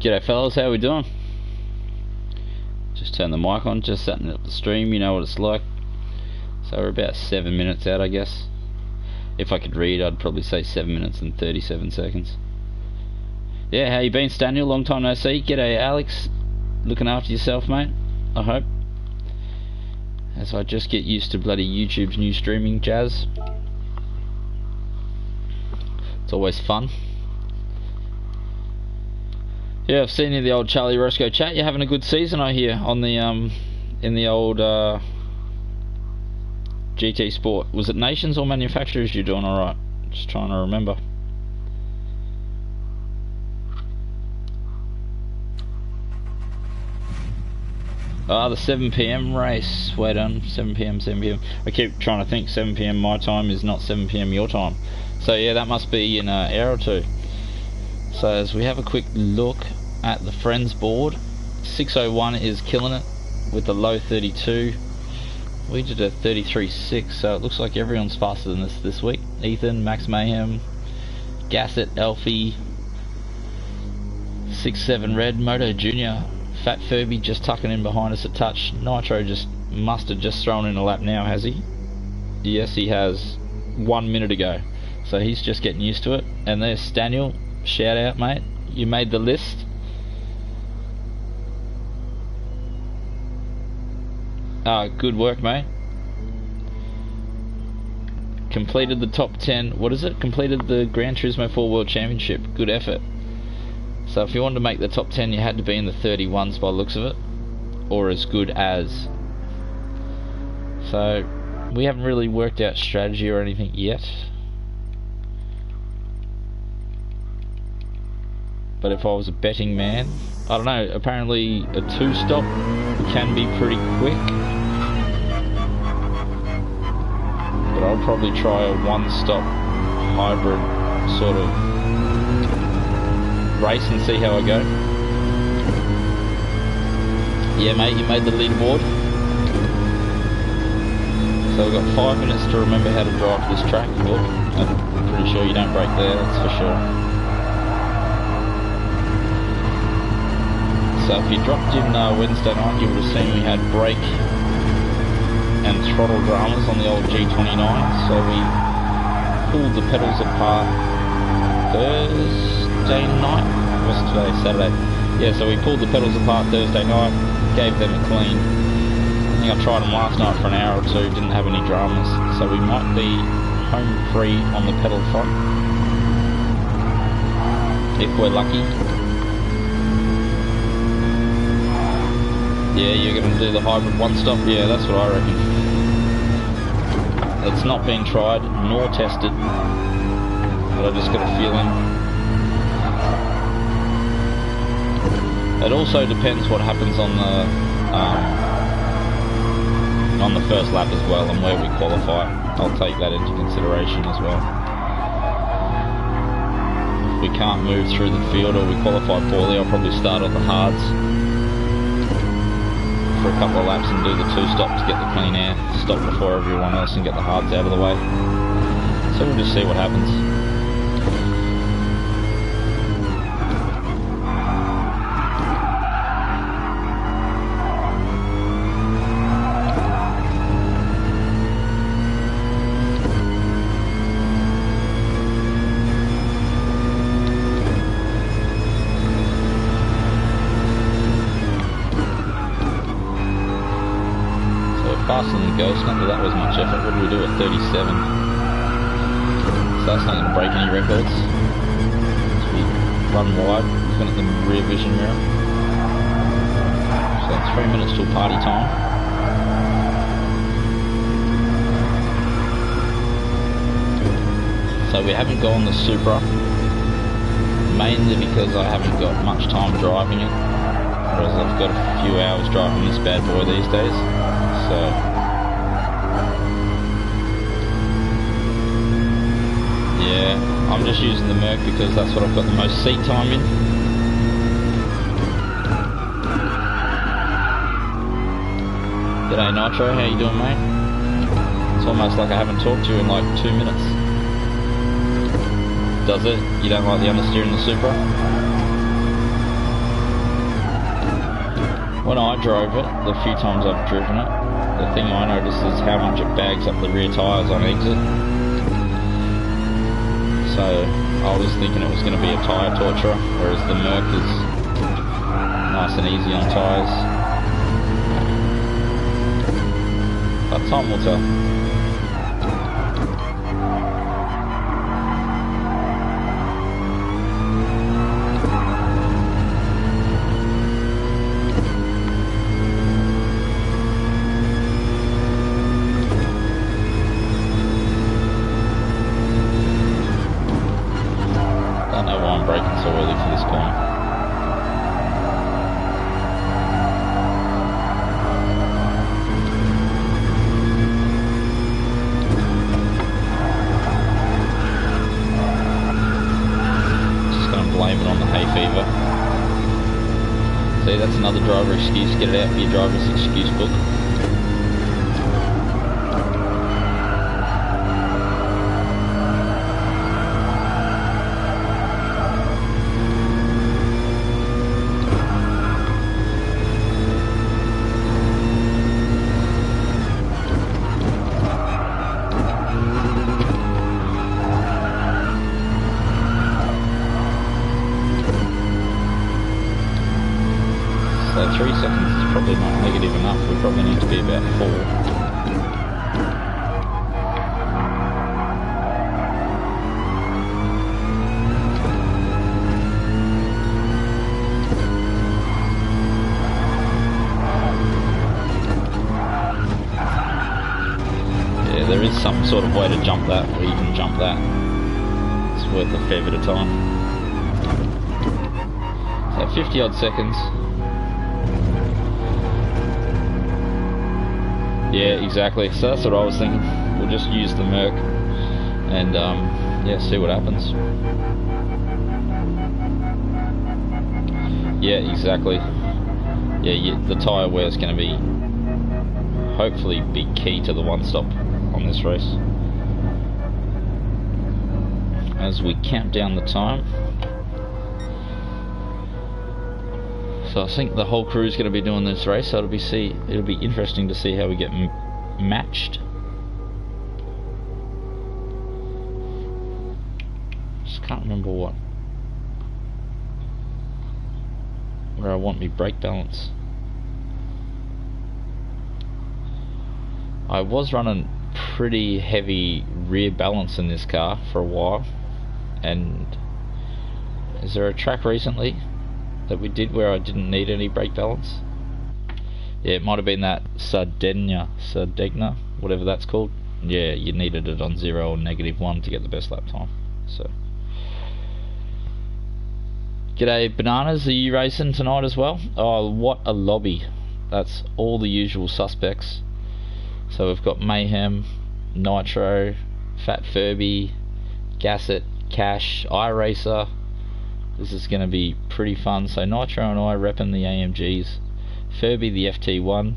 G'day fellas, how we doing? Just turn the mic on, just setting up the stream, you know what it's like. So we're about 7 minutes out, I guess. If I could read, I'd probably say 7 minutes and 37 seconds. Yeah, how you been, Staniel? Long time no see. G'day, Alex. Looking after yourself, mate, I hope. As I just get used to bloody YouTube's new streaming jazz. It's always fun. Yeah, I've seen you in the old Charlie Roscoe chat. You're having a good season, I hear, on the in the old GT Sport. Was it Nations or Manufacturers you're doing alright? Just trying to remember. The 7 PM race. Wait on, 7 PM, 7 PM. I keep trying to think 7 PM my time is not 7 PM your time. So yeah, that must be in an hour or two. So as we have a quick look at the friends board, 601 is killing it with a low 32. We did a 33.6, so it looks like everyone's faster than this week. Ethan, Max Mayhem, Gasset, Elfie, 67 Red, Moto Junior, Fat Furby just tucking in behind us a touch. Nitro must have just thrown in a lap now, has he? Yes, he has. 1 minute ago. So he's just getting used to it. And there's Staniel. Shout out, mate. You made the list. Good work, mate. Completed the top 10. What is it? Completed the Gran Turismo 4 World Championship. Good effort. So if you wanted to make the top 10, you had to be in the 31s by the looks of it. Or as good as. So we haven't really worked out strategy or anything yet. But if I was a betting man, I don't know, apparently a 2-stop can be pretty quick. But I'll probably try a 1-stop hybrid sort of race and see how I go. Yeah, mate, you made the leaderboard. So we've got 5 minutes to remember how to drive this track. Look, I'm pretty sure you don't break there, that's for sure. So if you dropped in Wednesday night, you would have seen we had brake and throttle dramas on the old G29. So we pulled the pedals apart Thursday night. What's today? Saturday. Yeah, so we pulled the pedals apart Thursday night, gave them a clean. I think I tried them last night for an hour or two, didn't have any dramas. So we might be home free on the pedal front, if we're lucky. Yeah, you're going to do the hybrid 1-stop? Yeah, that's what I reckon. It's not been tried nor tested, but I just got a feeling. It also depends what happens on the first lap as well, and where we qualify. I'll take that into consideration as well. If we can't move through the field or we qualify poorly, I'll probably start on the hards for a couple of laps and do the 2-stop to get the clean air, stop before everyone else and get the hards out of the way. So we'll just see what happens. Faster than the Ghost, not that that was much effort. What do we do at 37? So that's not going to break any records. So we run wide, looking at the rear vision mirror. So 3 minutes till party time. So we haven't gone the Supra, mainly because I haven't got much time driving it, whereas I've got a few hours driving this bad boy these days. So yeah, I'm just using the Merc because that's what I've got the most seat time in. G'day Nitro, how you doing, mate? It's almost like I haven't talked to you in like 2 minutes. Does it? You don't like the understeer in the Supra? when I drove it, the few times I've driven it, the thing I noticed is how much it bags up the rear tyres on exit. So I was thinking it was going to be a tyre torturer, whereas the Merc is nice and easy on tyres. But time will tell. See, that's another driver excuse. Get it out for your driver's excuse book. So 3 seconds is probably not negative enough. We probably need to be about 4. Yeah, there is some sort of way to jump that, or you can jump that. It's worth a fair bit of time. So 50 odd seconds. Yeah, exactly. So that's what I was thinking. We'll just use the Merc and yeah, see what happens. Yeah, exactly. Yeah, the tyre wear is going to be hopefully be key to the one stop on this race. As we count down the time. So I think the whole crew is going to be doing this race, so it'll be interesting to see how we get matched. Just can't remember where I want my brake balance. I was running pretty heavy rear balance in this car for a while, and is there a track recently that we did where I didn't need any brake balance? Yeah, it might have been that Sardegna, whatever that's called. Yeah, you needed it on 0 or -1 to get the best lap time. So, g'day Bananas, are you racing tonight as well? Oh, what a lobby. That's all the usual suspects. So we've got Mayhem, Nitro, Fat Furby, Gasset, Cash, iRacer. This is going to be pretty fun. So Nitro and I repping the AMGs, Furby the FT1,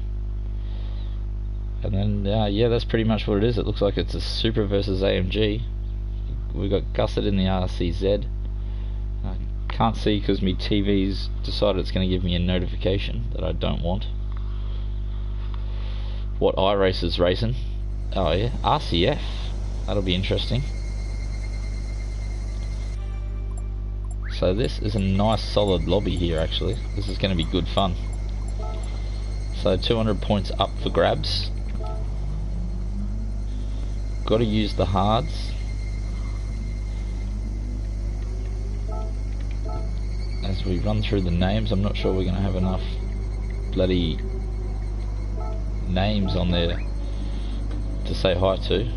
and then yeah, that's pretty much what it is. It looks like it's a Supra versus AMG. We've got Gusset in the RCZ. I can't see because my TV's decided it's going to give me a notification that I don't want. What iRacer's racing? Oh yeah, RCF. That'll be interesting. So this is a nice solid lobby here actually. This is going to be good fun. So 200 points up for grabs. Got to use the hards. As we run through the names, I'm not sure we're going to have enough bloody names on there to say hi to.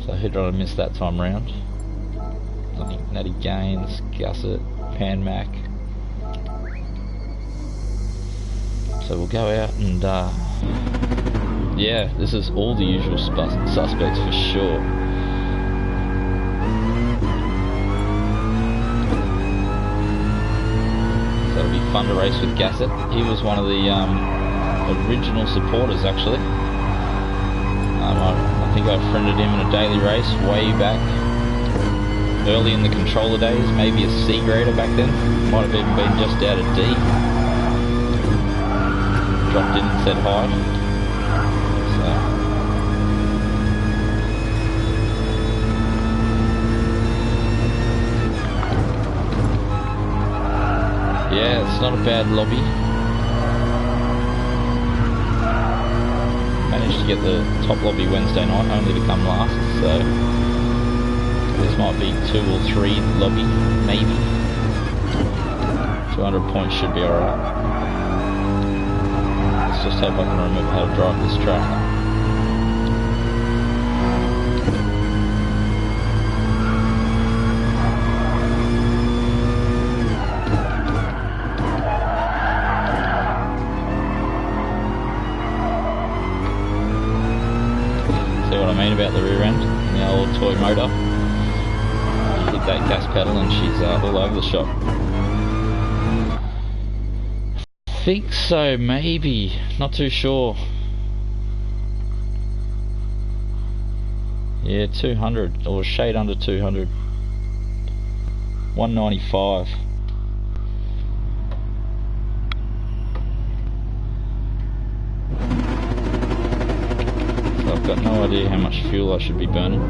So who did I miss that time round? I think Natty Gaines, Gusset, Pan Mac. So we'll go out and yeah, this is all the usual suspects for sure. So it'll be fun to race with Gasset. He was one of the original supporters actually. I think I friended him in a daily race way back. Early in the controller days, maybe a C grader back then. Might have even been just out of D. dropped in and said hi. So. Yeah, it's not a bad lobby. Managed to get the top lobby Wednesday night, only to come last, so this might be 2 or 3 lobby, maybe. 200 points should be alright. Let's just hope I can remember how to drive this track. About the rear end and the old toy motor. You hit that gas pedal and she's all over the shop. I think so, maybe. Not too sure. Yeah, 200 or shade under 200. 195. I've got no idea how much fuel I should be burning.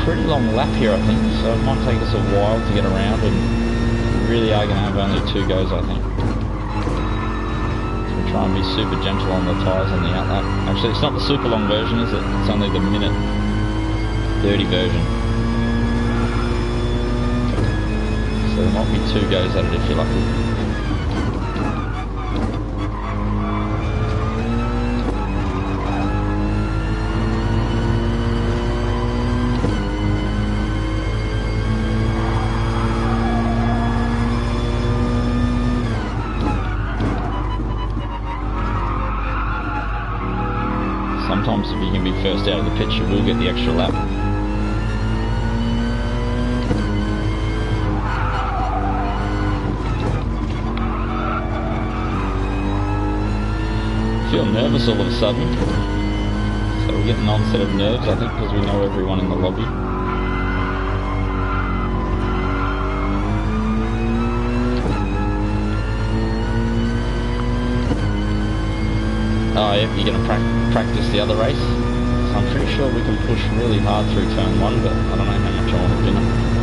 Pretty long lap here, I think, so it might take us a while to get around, and we really are going to have only 2 goes, I think. So we'll try and be super gentle on the tyres on the outlap. Actually, it's not the super long version, is it? It's only the minute 30 version. So there might be 2 goes at it if you're lucky. Sometimes if you can be first out of the pit, you will get the extra lap. I feel nervous all of a sudden. So we're getting an onset of nerves, I think, because we know everyone in the lobby. Oh yeah, you're going to practice the other race. So I'm pretty sure we can push really hard through turn 1, but I don't know how much I want to do now.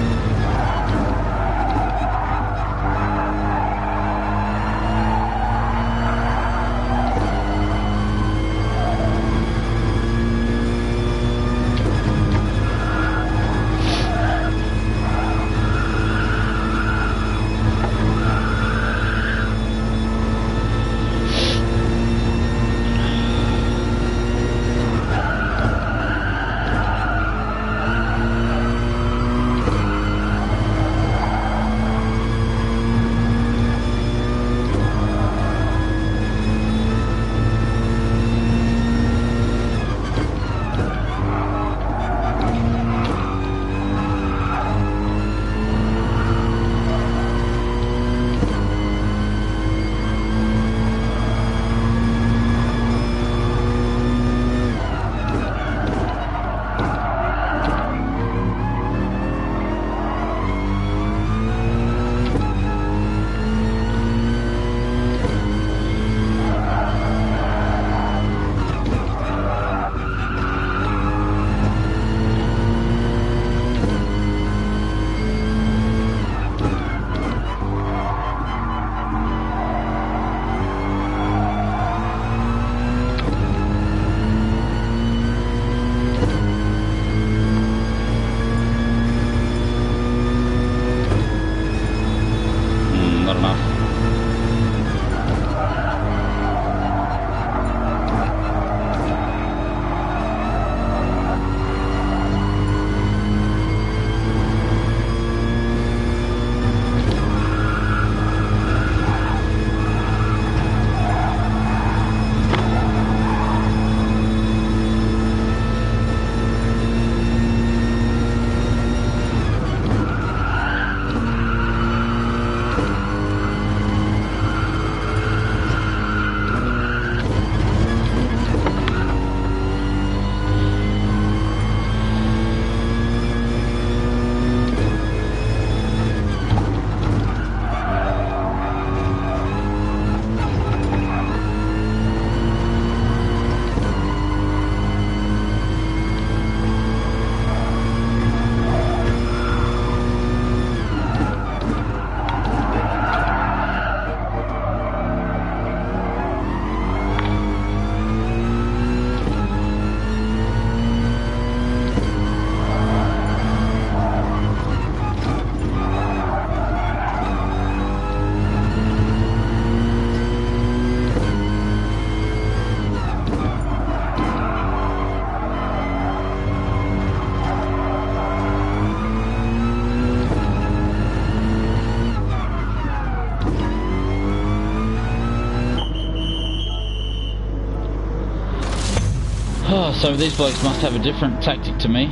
Oh, so these blokes must have a different tactic to me. I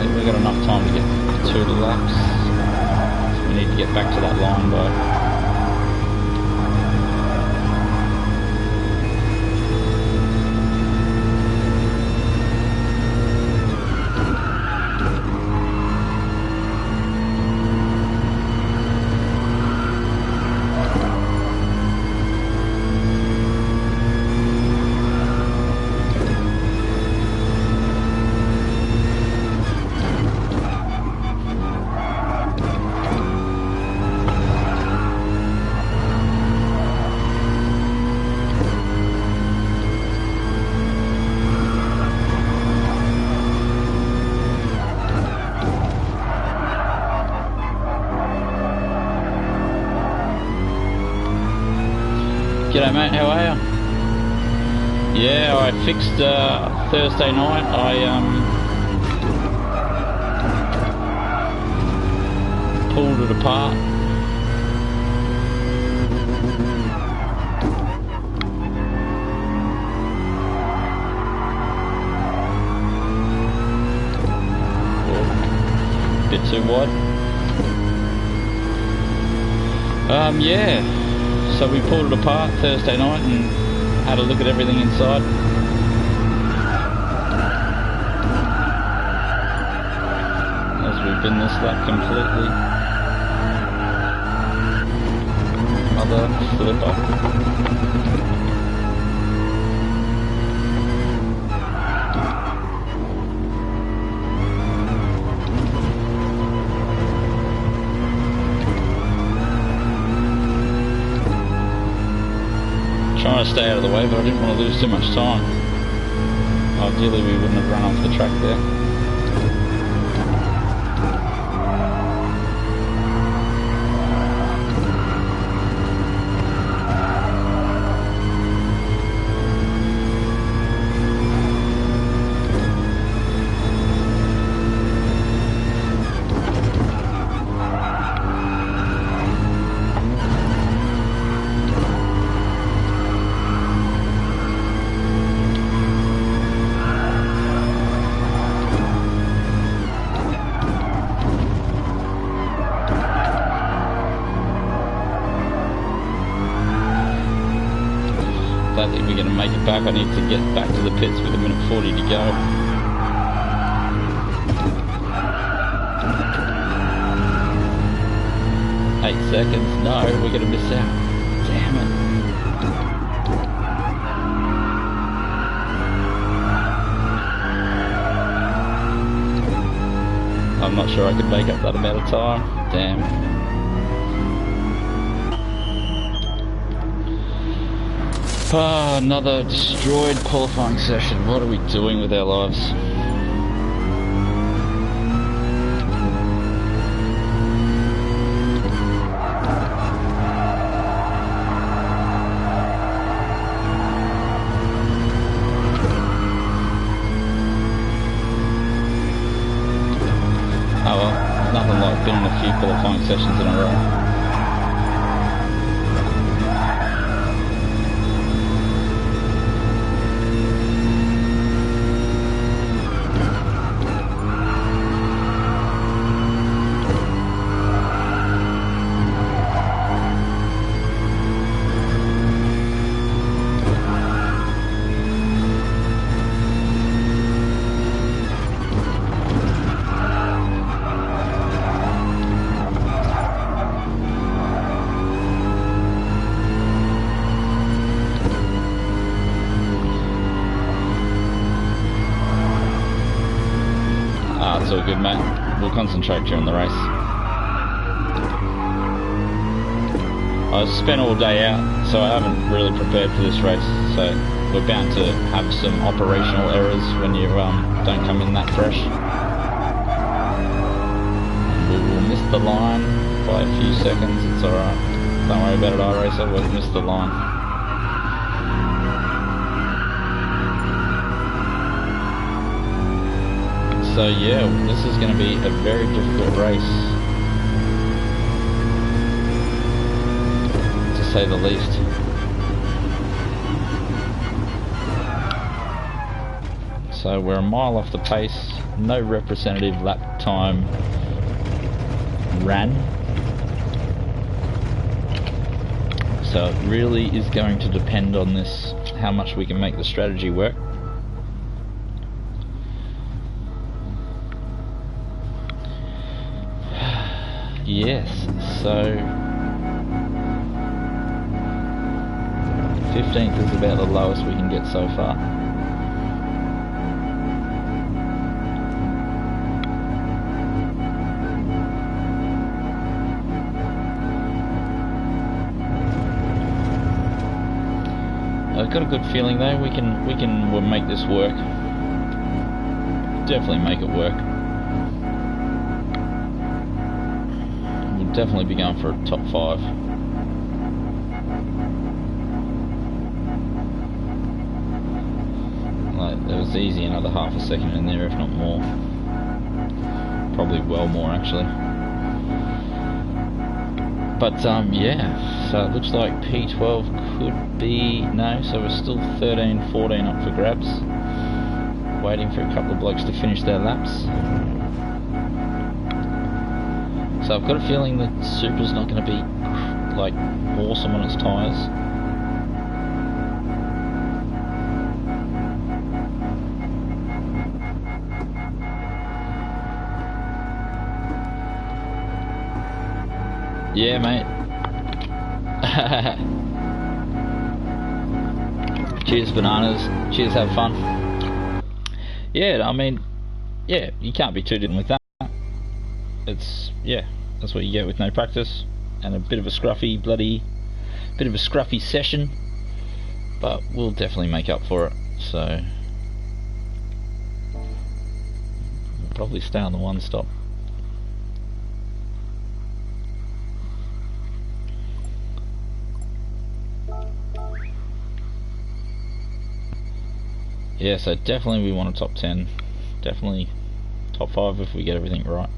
think we've got enough time to get 2 laps. So we need to get back to that line by... G'day mate, how are you? Yeah, I fixed Thursday night. I pulled it apart. Oh, bit too wide. Yeah. So we pulled it apart Thursday night and had a look at everything inside. As we've been this lap completely. Another flipper. Trying to stay out of the way, but I didn't want to lose too much time. Ideally we wouldn't have run off the track there. I don't think we're going to make it back. I need to get back to the pits with 1:40 to go. Eight seconds. No, we're going to miss out. Damn it. I'm not sure I could make up that amount of time. Damn. Another destroyed qualifying session. What are we doing with our lives? Oh well, nothing like being in a few qualifying sessions in a row. It's all good, mate. We'll concentrate during the race. I spent all day out, so I haven't really prepared for this race, so we're bound to have some operational errors when you don't come in that fresh. We will miss the line by a few seconds, it's alright. Don't worry about it, iRacer, we'll miss the line. So yeah, this is going to be a very difficult race, to say the least. So we're a mile off the pace, no representative lap time ran. So it really is going to depend on this, how much we can make the strategy work. Yes, so 15th is about the lowest we can get so far. I've got a good feeling though, we'll make this work. Definitely make it work. We'll definitely be going for a top 5. Like, there was easy another half a second in there, if not more. Probably well more actually. But yeah, so it looks like P12 could be, no, so we're still 13, 14 up for grabs. Waiting for a couple of blokes to finish their laps. So I've got a feeling that Supra's not going to be like awesome on its tyres. Yeah, mate. Cheers, bananas. Cheers, have fun. Yeah, I mean, yeah, you can't be too different with that. It's, yeah, that's what you get with no practice and a bit of a scruffy session, but we'll definitely make up for it. So we'll probably stay on the one stop. Yeah, so definitely we want a top 10, definitely top 5 if we get everything right.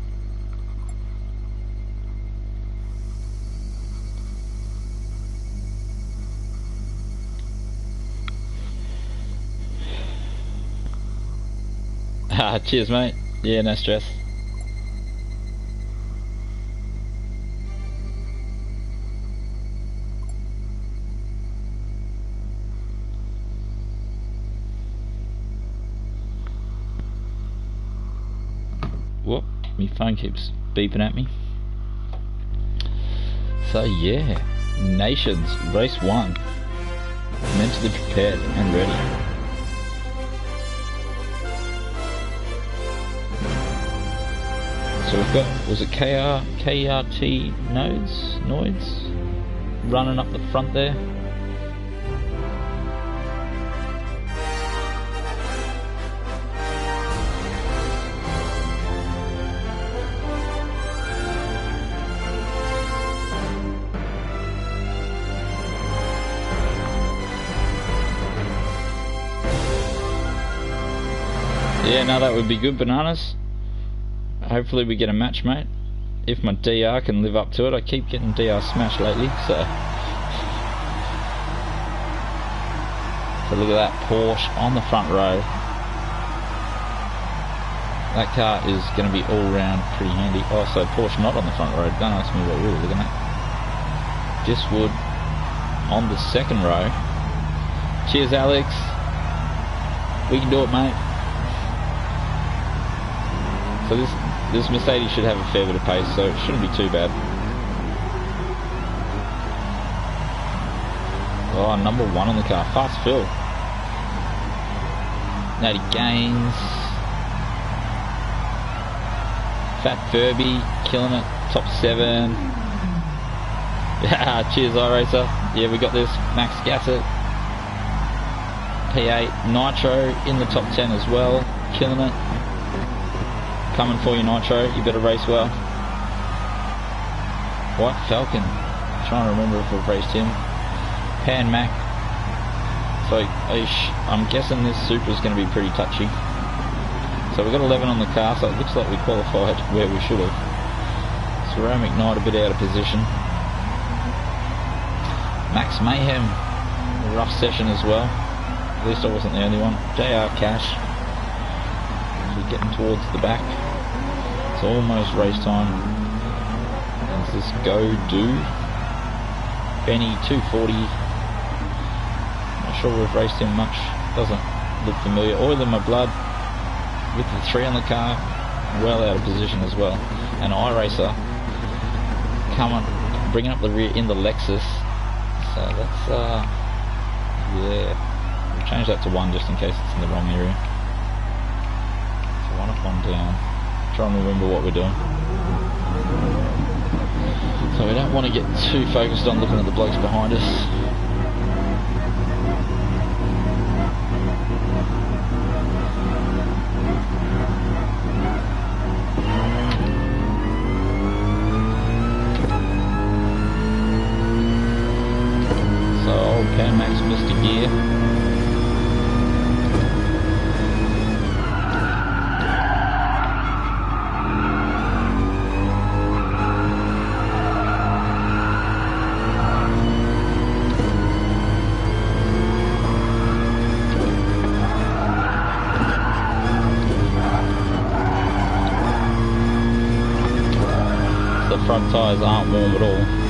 Cheers, mate. Yeah, no stress. Whoop, my phone keeps beeping at me. So yeah, Nations, race 1. Mentally prepared and ready. So we've got, was it KRT Noids running up the front there. Yeah, no, that would be good, bananas. Hopefully we get a match, mate. If my DR can live up to it. I keep getting DR smashed lately, so look at that Porsche on the front row. That car is going to be all round pretty handy. Oh, so Porsche not on the front row. Don't ask me what we were looking at. Diswood on the second row. Cheers, Alex. We can do it, mate. So this Mercedes should have a fair bit of pace, so it shouldn't be too bad. Oh, number 1 on the car, fast fill. Natty Gaines. Fat Furby, killing it, top 7. Yeah, cheers, iRacer. Yeah, we got this. Max Gassett. P8, Nitro in the top 10 as well, killing it. Coming for you, Nitro. You better race well. White Falcon. Trying to remember if we've raced him. Pan Mac. So I'm guessing this Supra is going to be pretty touchy. So we got 11 on the car, so it looks like we qualified where we should have. Ceramic Knight a bit out of position. Max Mayhem, a rough session as well. At least I wasn't the only one. JR Cash, we're getting towards the back. It's almost race time. There's this Go Do. Benny 240. Not sure we've raced him much. Doesn't look familiar. Oil in My Blood with the 3 on the car, well out of position as well. And iRacer coming, bringing up the rear in the Lexus. So that's yeah, we'll change that to 1 just in case it's in the wrong area. So 1 up, 1 down. Try and remember what we're doing. So we don't want to get too focused on looking at the blokes behind us. Okay, Max missed a gear. The front tyres aren't warm at all.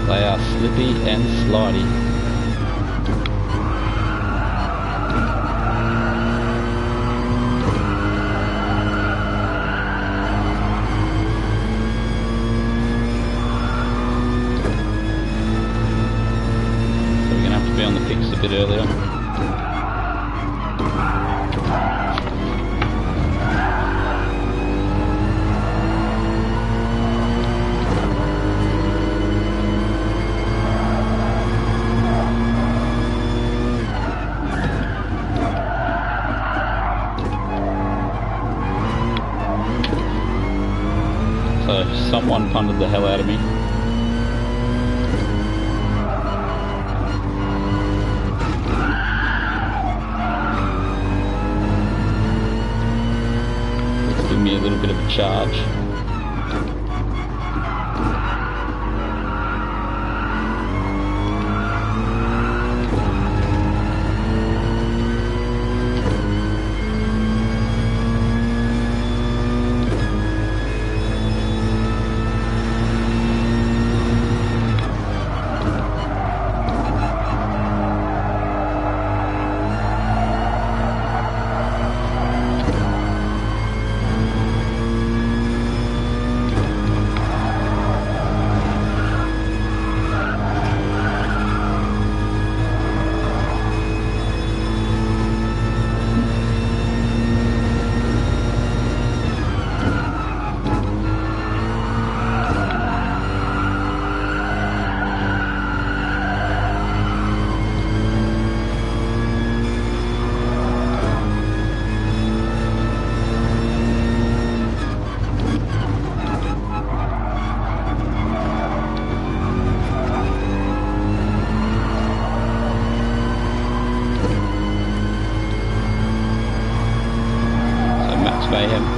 They are slippy and slidey. So we're going to have to be on the picks a bit earlier. Someone punted the hell out of me. Let's give me a little bit of a charge.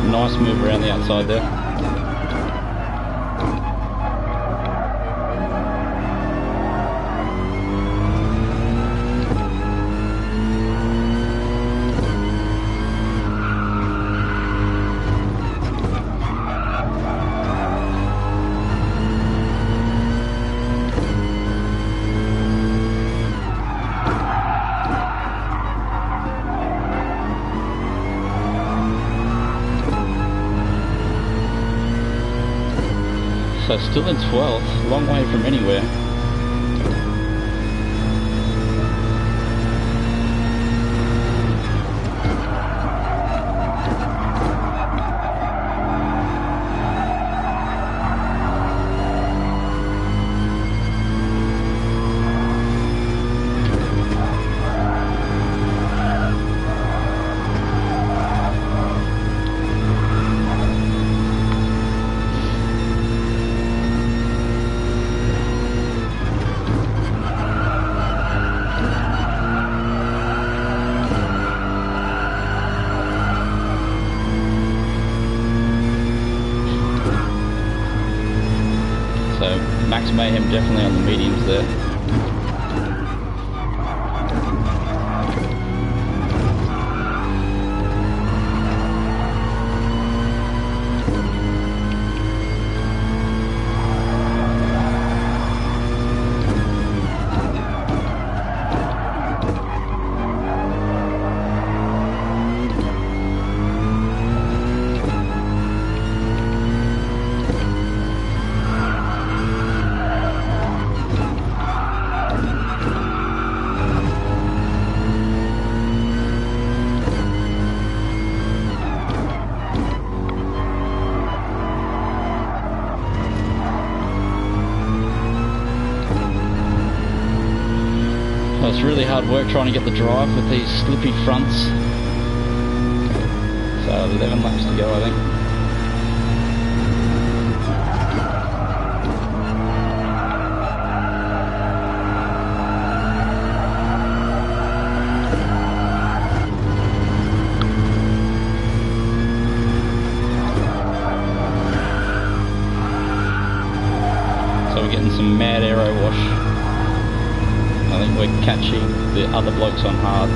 Nice move around the outside there. So still in 12th, long way from anywhere. Max Mayhem definitely on the mediums there. It's really hard work trying to get the drive with these slippy fronts. So 11 laps to go, I think. So we're getting some mad aero wash. I think we're catching the other blokes on hards.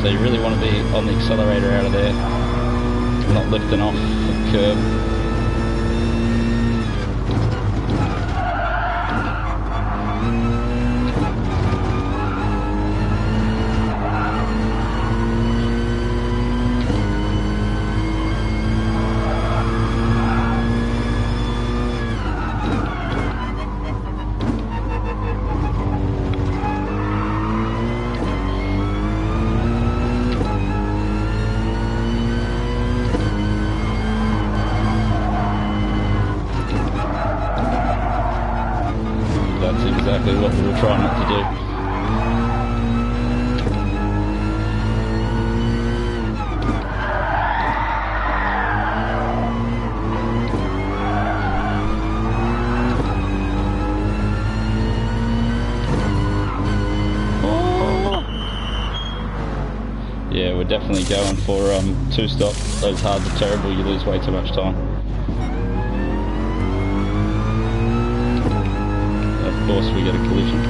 So you really want to be on the accelerator out of there, not lifting off the curb. Exactly what we were trying not to do. Oh. Yeah, we're definitely going for two stop. Those hards are terrible, you lose way too much time. Of course we get a collision.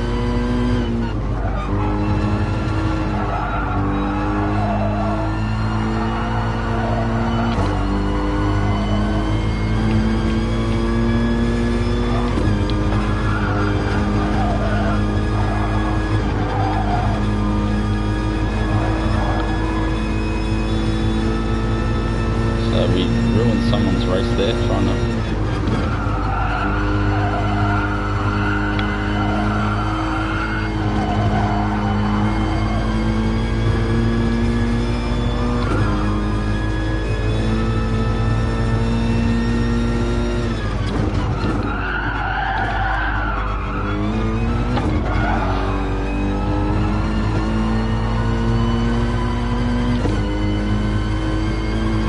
So we ruined someone's race there trying to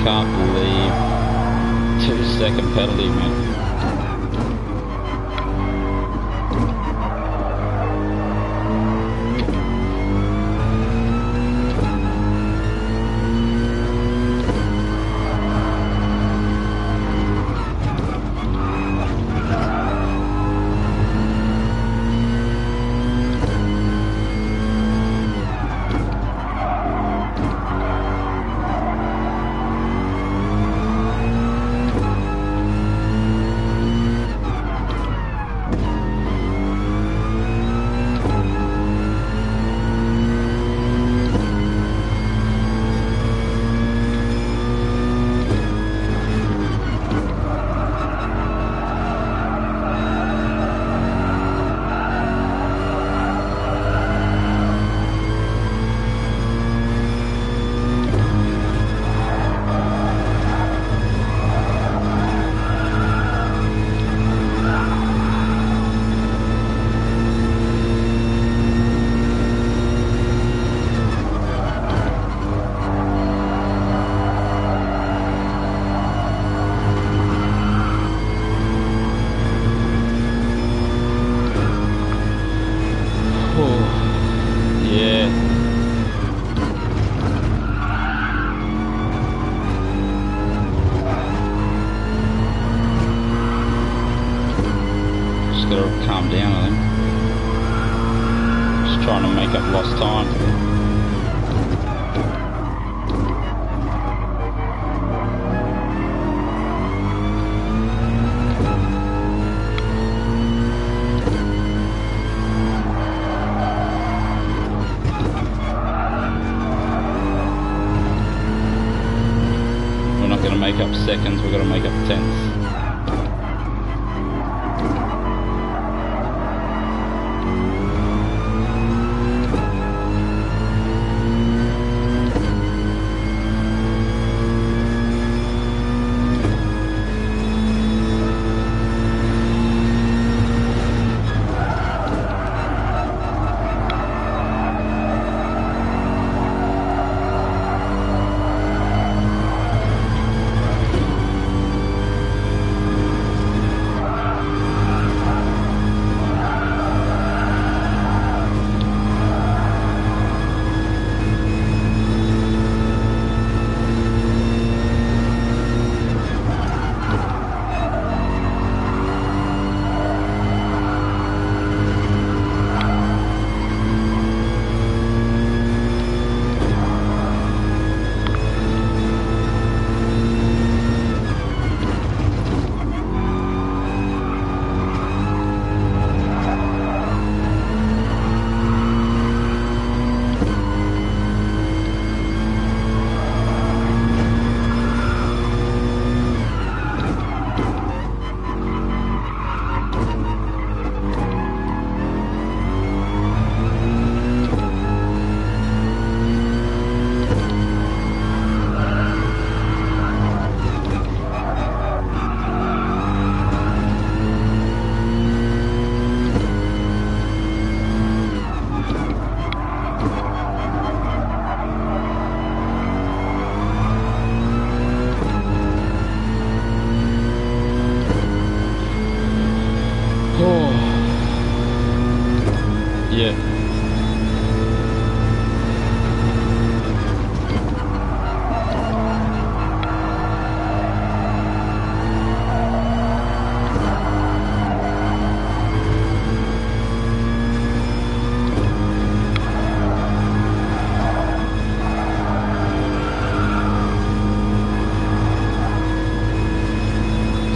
Can't believe 2-second penalty, man. gotta calm down, I think. Just trying to make up lost time. We're not gonna make up seconds, we're gonna make up tenths.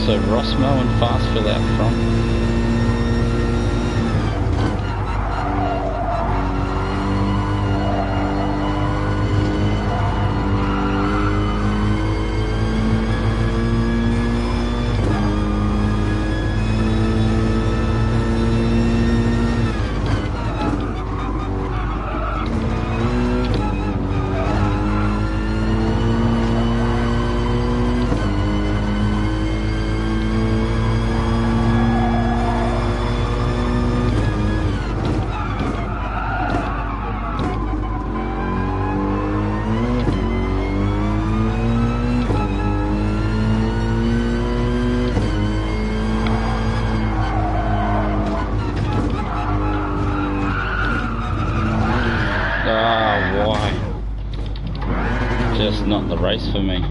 So Rossmo and Fastville out front. Just not the race for me.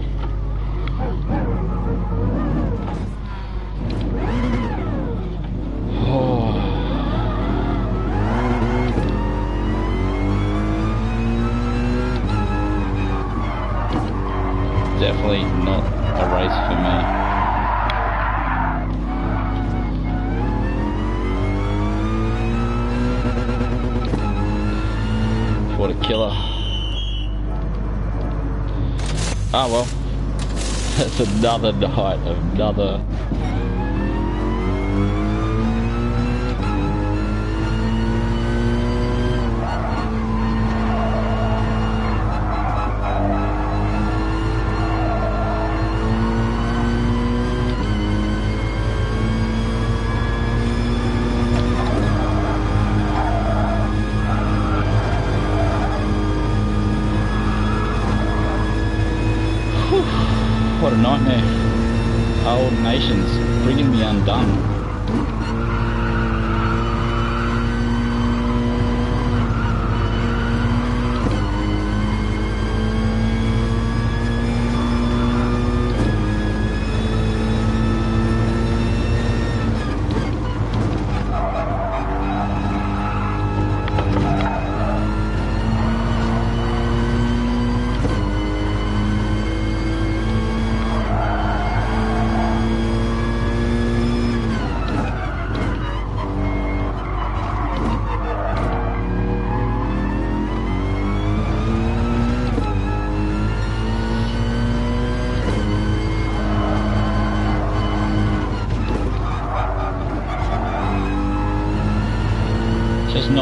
Oh. Definitely not a race for me. What a killer. Ah well, that's another night, another... What a nightmare. Old nations bringing me undone.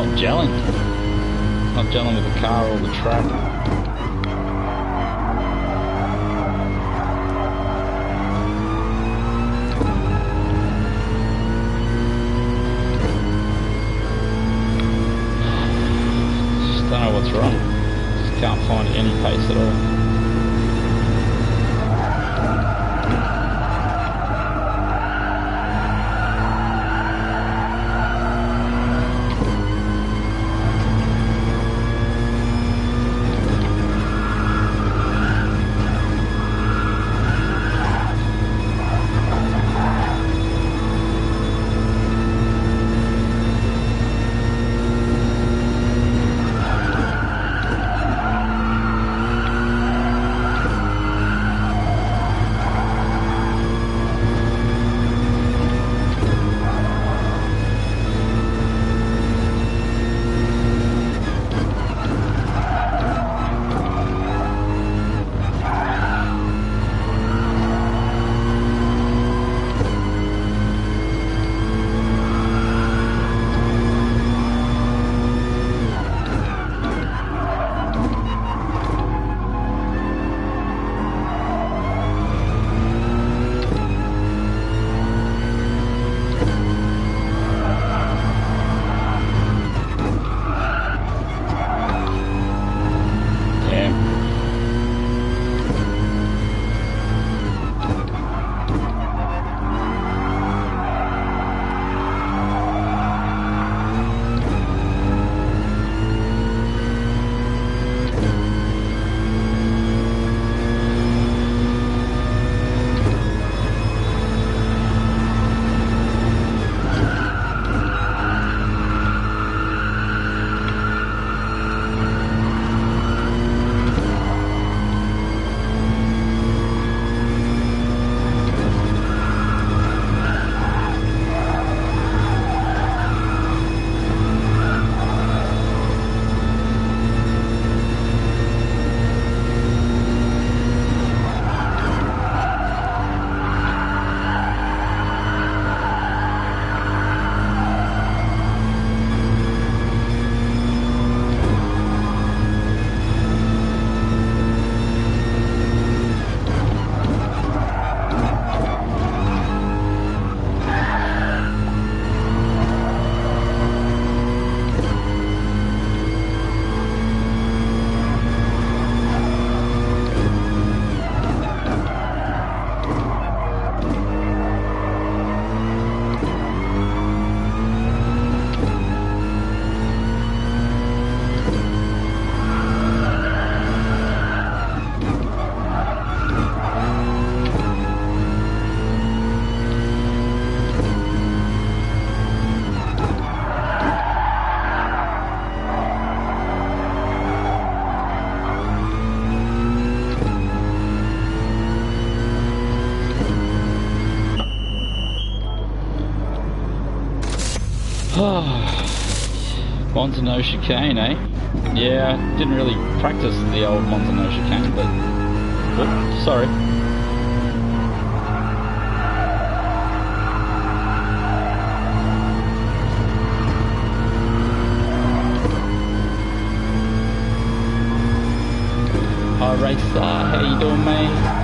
not gelling. Not gelling with the car or the track. Just don't know what's wrong. Just can't find any pace at all. Monza no chicane, eh? Yeah, I didn't really practice the old Monza no chicane, but... Oops, sorry. Hi Racer, how you doing, mate?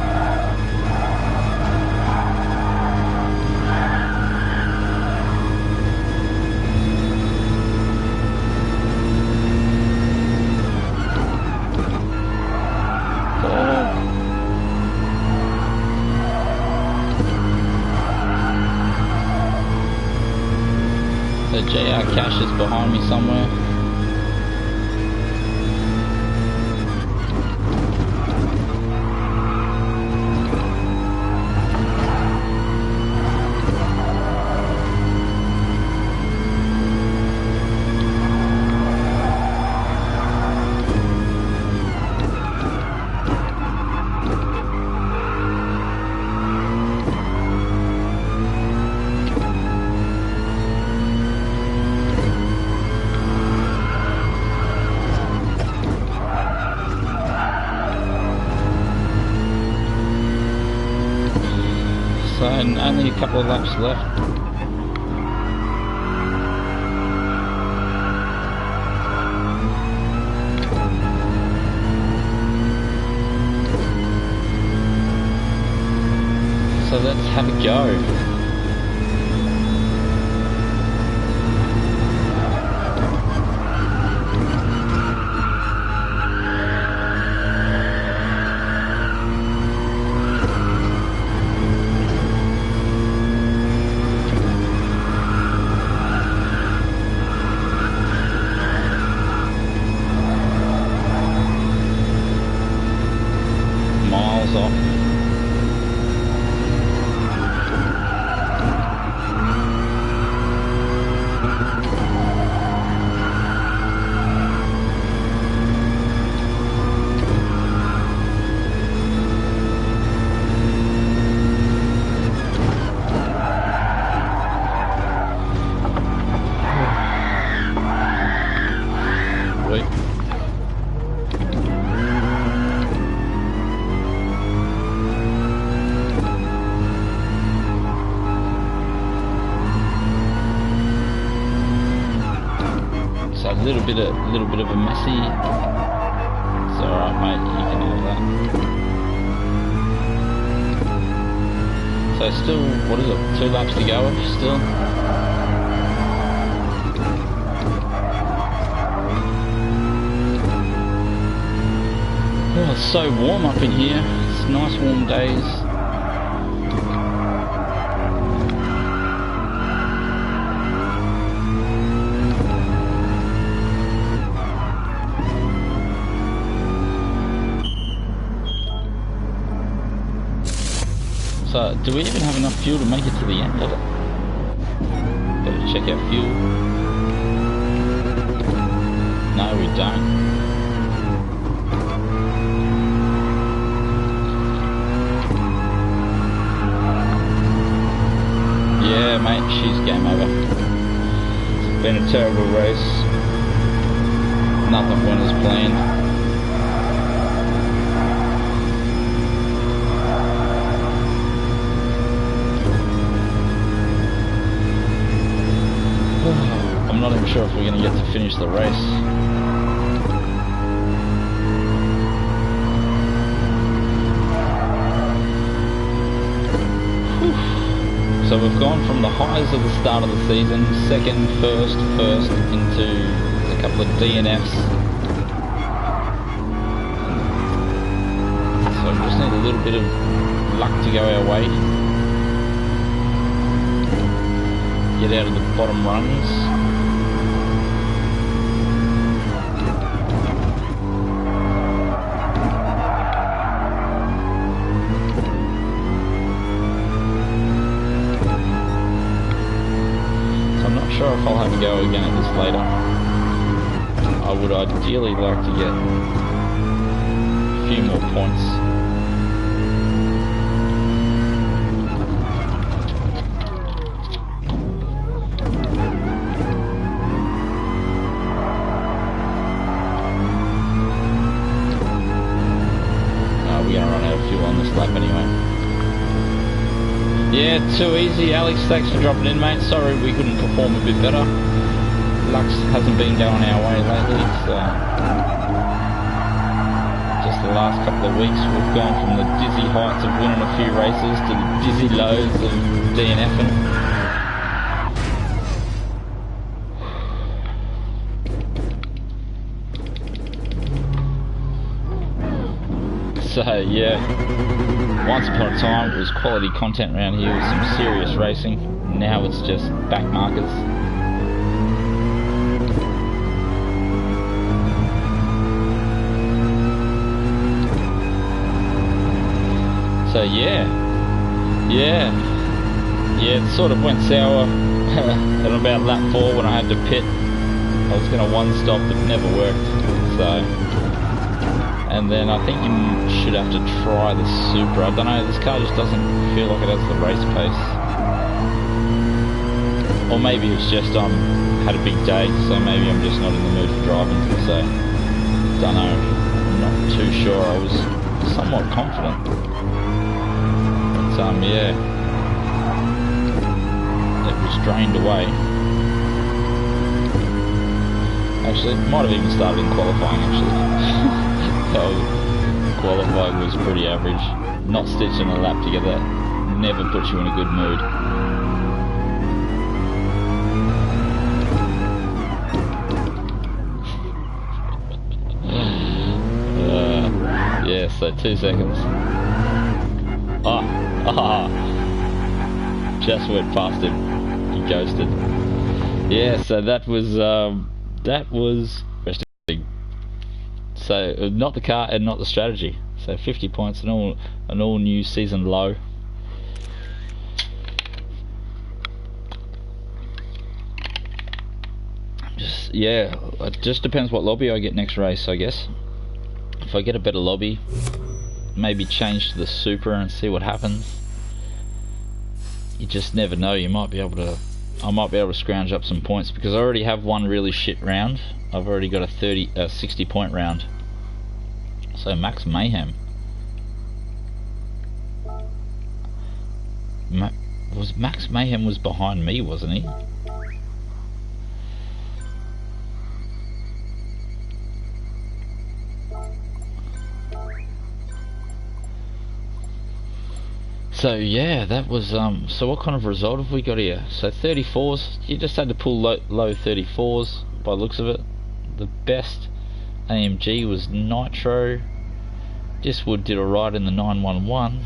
JR Cash is behind me somewhere. And only a couple of laps left. So let's have a go. Miles off. Wait. So a little bit of a messy. It's alright, mate, you can have that. So still, what is it, 2 laps to go still? Oh, it's so warm up in here. It's nice warm days. So, do we even have enough fuel to make it to the end of it? Better check our fuel. No, we don't. Yeah, mate, she's game over. It's been a terrible race. Nothing went as planned. I'm not even sure if we're going to get to finish the race. Whew. So we've gone from the highs of the start of the season, second, first, into a couple of DNFs. So we just need a little bit of luck to go our way. Get out of the bottom runs. So I'm not sure if I'll have to go again at this later. I would ideally like to get a few more points. Yeah, too easy. Alex, thanks for dropping in, mate. Sorry we couldn't perform a bit better. Luck hasn't been going our way lately. It's just the last couple of weeks we've gone from the dizzy heights of winning a few races to the dizzy lows of DNFing. So yeah, once upon a time it was quality content around here with some serious racing. Now it's just back markers. So yeah, it sort of went sour at about lap 4 when I had to pit. I was going to one stop, but never worked. So. And then I think you should have to try the Supra. I don't know, this car just doesn't feel like it has the race pace. Or maybe it's just had a big day, so maybe I'm just not in the mood for driving. So, don't know, I'm not too sure. I was somewhat confident. But yeah, it was drained away. Actually, it might have even started in qualifying actually. So qualifying was pretty average. Not stitching a lap together never puts you in a good mood. Yeah, so 2 seconds. Just went past him. He ghosted. Yeah, so that was interesting. So not the car and not the strategy. So 50 points, an all new season low. Yeah, it just depends what lobby I get next race, I guess. If I get a better lobby, maybe change to the Super and see what happens. You just never know. I might be able to scrounge up some points because I already have one really shit round. I've already got a 60 point round. So Max Mayhem. Max Mayhem was behind me, wasn't he? So yeah, that was so what kind of result have we got here? So 34s, you just had to pull low 34s by the looks of it. The best AMG was Nitro. Diswood did alright in the 911.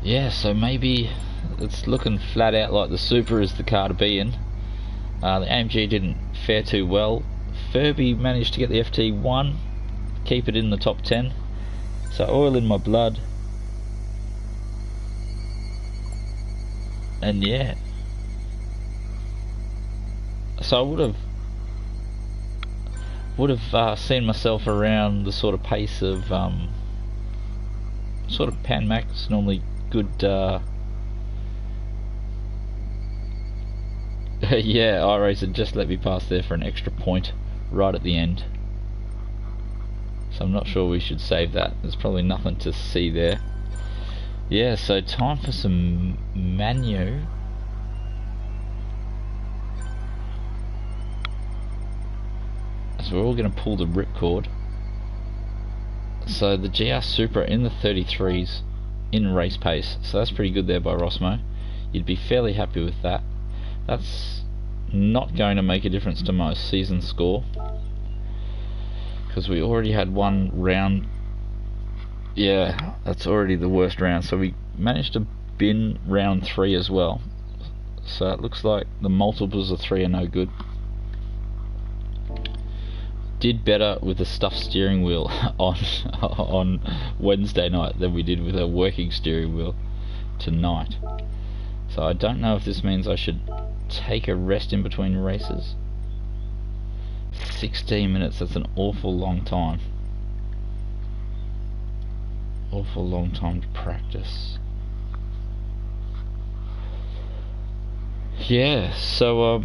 Yeah, so maybe it's looking flat out like the Super is the car to be in. The AMG didn't fare too well. Furby managed to get the FT1, keep it in the top 10. So oil in my blood. And yeah. So I would have seen myself around the sort of pace of sort of Pan Max, normally good. Yeah, iRacer just let me pass there for an extra point right at the end. So I'm not sure we should save that. There's probably nothing to see there. Yeah, so time for some Manu. So we're all going to pull the ripcord. So the GR Supra in the 33s in race pace. So that's pretty good there by Rosmo. You'd be fairly happy with that. That's not going to make a difference to my season score because we already had one round. Yeah, that's already the worst round. So we managed to bin round 3 as well. So it looks like the multiples of 3 are no good. Did better with a stuffed steering wheel on Wednesday night than we did with a working steering wheel tonight. So I don't know if this means I should take a rest in between races. 16 minutes, that's an awful long time. Awful long time to practice. Yeah, so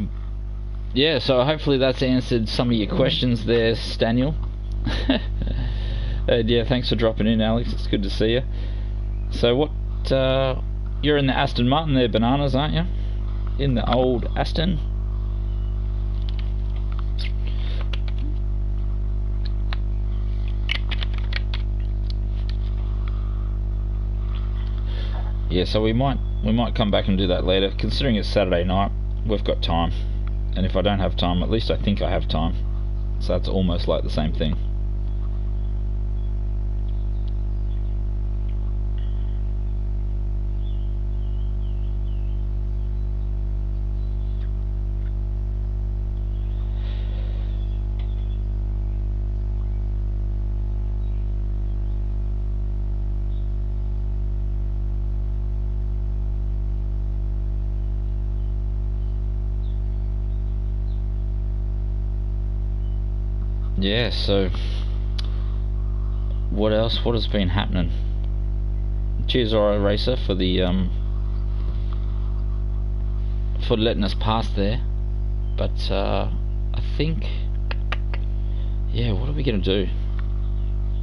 so hopefully that's answered some of your questions there, Staniel. And yeah, thanks for dropping in, Alex. It's good to see you. So what, you're in the Aston Martin there, Bananas, aren't you? In the old Aston. Yeah, so we might come back and do that later. Considering it's Saturday night, we've got time. And if I don't have time, at least I think I have time. So that's almost like the same thing. Yeah, so what else? What has been happening? Cheers, iRacer, for the for letting us pass there. But I think, yeah, what are we gonna do?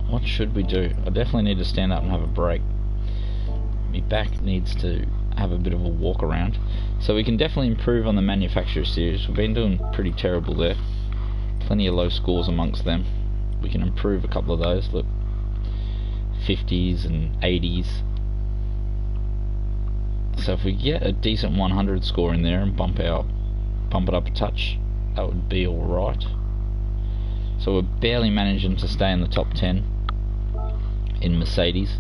What should we do? I definitely need to stand up and have a break. My back needs to have a bit of a walk around. So we can definitely improve on the Manufacturer Series. We've been doing pretty terrible there. Plenty of low scores amongst them. We can improve a couple of those. Look, 50s and 80s. So if we get a decent 100 score in there and bump it up a touch, that would be alright. So we're barely managing to stay in the top 10 in Mercedes.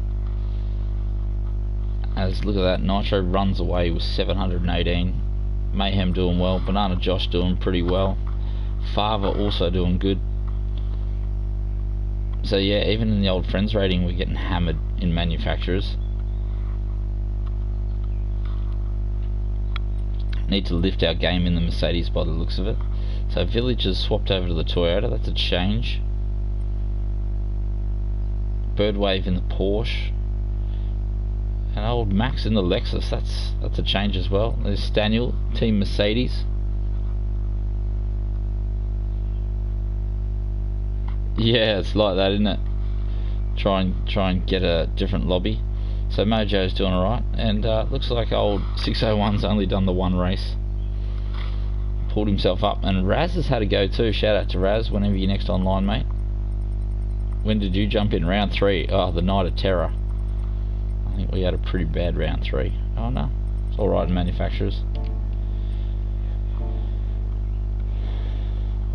As look at that, Nitro runs away with 718. Mayhem doing well, Banana Josh doing pretty well, Father also doing good. So yeah, even in the old friends rating we're getting hammered in manufacturers. Need to lift our game in the Mercedes by the looks of it. So Village has swapped over to the Toyota, that's a change. Birdwave in the Porsche. And old Max in the Lexus, that's a change as well. There's Daniel, Team Mercedes. Yeah, it's like that, isn't it? Try and get a different lobby. So Mojo's doing alright, and looks like old 601's only done the one race. Pulled himself up, and Raz has had a go too. Shout out to Raz whenever you're next online, mate. When did you jump in? Round 3. Oh, the Night of Terror. I think we had a pretty bad round 3. Oh no, it's alright in manufacturers.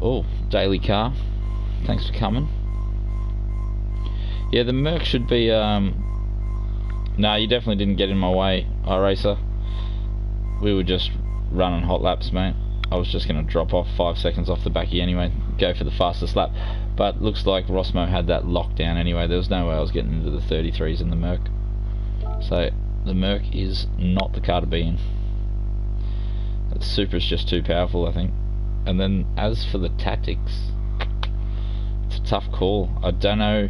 Oh, Daily Car, thanks for coming. Yeah, the Merc should be no, you definitely didn't get in my way, iRacer. We were just running hot laps, mate. I was just going to drop off 5 seconds off the back of you anyway, go for the fastest lap. But looks like Rosmo had that locked down anyway. There was no way I was getting into the 33s in the Merc. So the Merc is not the car to be in. The Supra's just too powerful, I think. And then as for the tactics, it's a tough call. I don't know.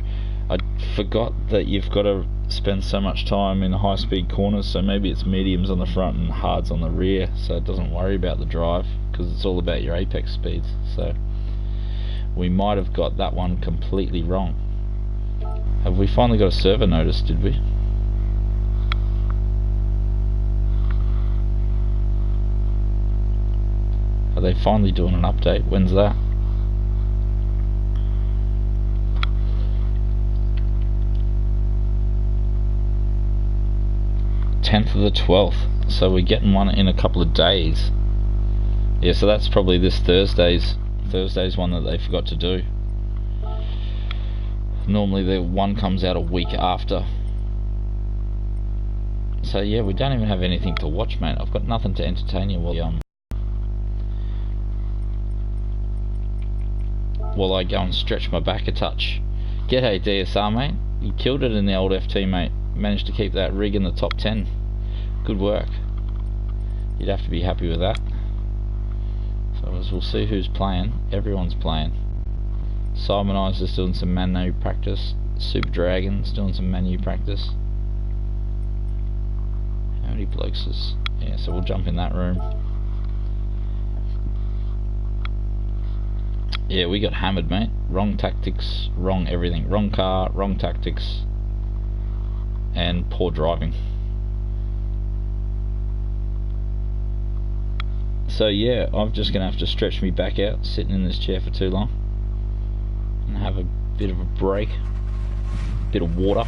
I forgot that you've got to spend so much time in high speed corners, so maybe it's mediums on the front and hards on the rear, so it doesn't worry about the drive, because it's all about your apex speeds. So we might have got that one completely wrong. Have we finally got a server notice, did we? Are they finally doing an update? When's that? 10th of the 12th, so we're getting one in a couple of days. Yeah, so that's probably this Thursday's one that they forgot to do. Normally the one comes out a week after. So yeah, we don't even have anything to watch, mate. I've got nothing to entertain you while I go and stretch my back a touch. G'day DSR, mate. You killed it in the old FT, mate. Managed to keep that rig in the top 10. Good work. You'd have to be happy with that. So as we'll see who's playing. Everyone's playing. Simon Iser's doing some manu practice. Super Dragon's doing some manu practice. How many blokes is... Yeah, so we'll jump in that room. Yeah, we got hammered, mate. Wrong tactics, wrong everything. Wrong car, wrong tactics, and poor driving. So yeah, I'm just going to have to stretch me back out, sitting in this chair for too long, and have a bit of a break, bit of water,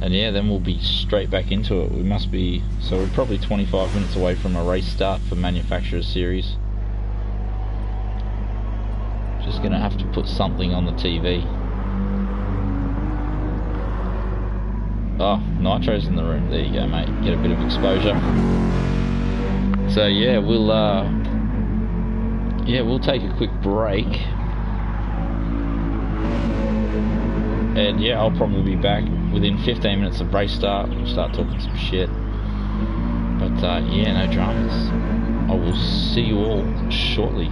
and yeah, then we'll be straight back into it. We must be, so we're probably 25 minutes away from a race start for Manufacturer Series. Just going to have to put something on the TV. Oh, Nitro's in the room. There you go, mate. Get a bit of exposure. So yeah, we'll take a quick break, and yeah, I'll probably be back within 15 minutes of race start. We'll start talking some shit. But yeah, no dramas. I will see you all shortly.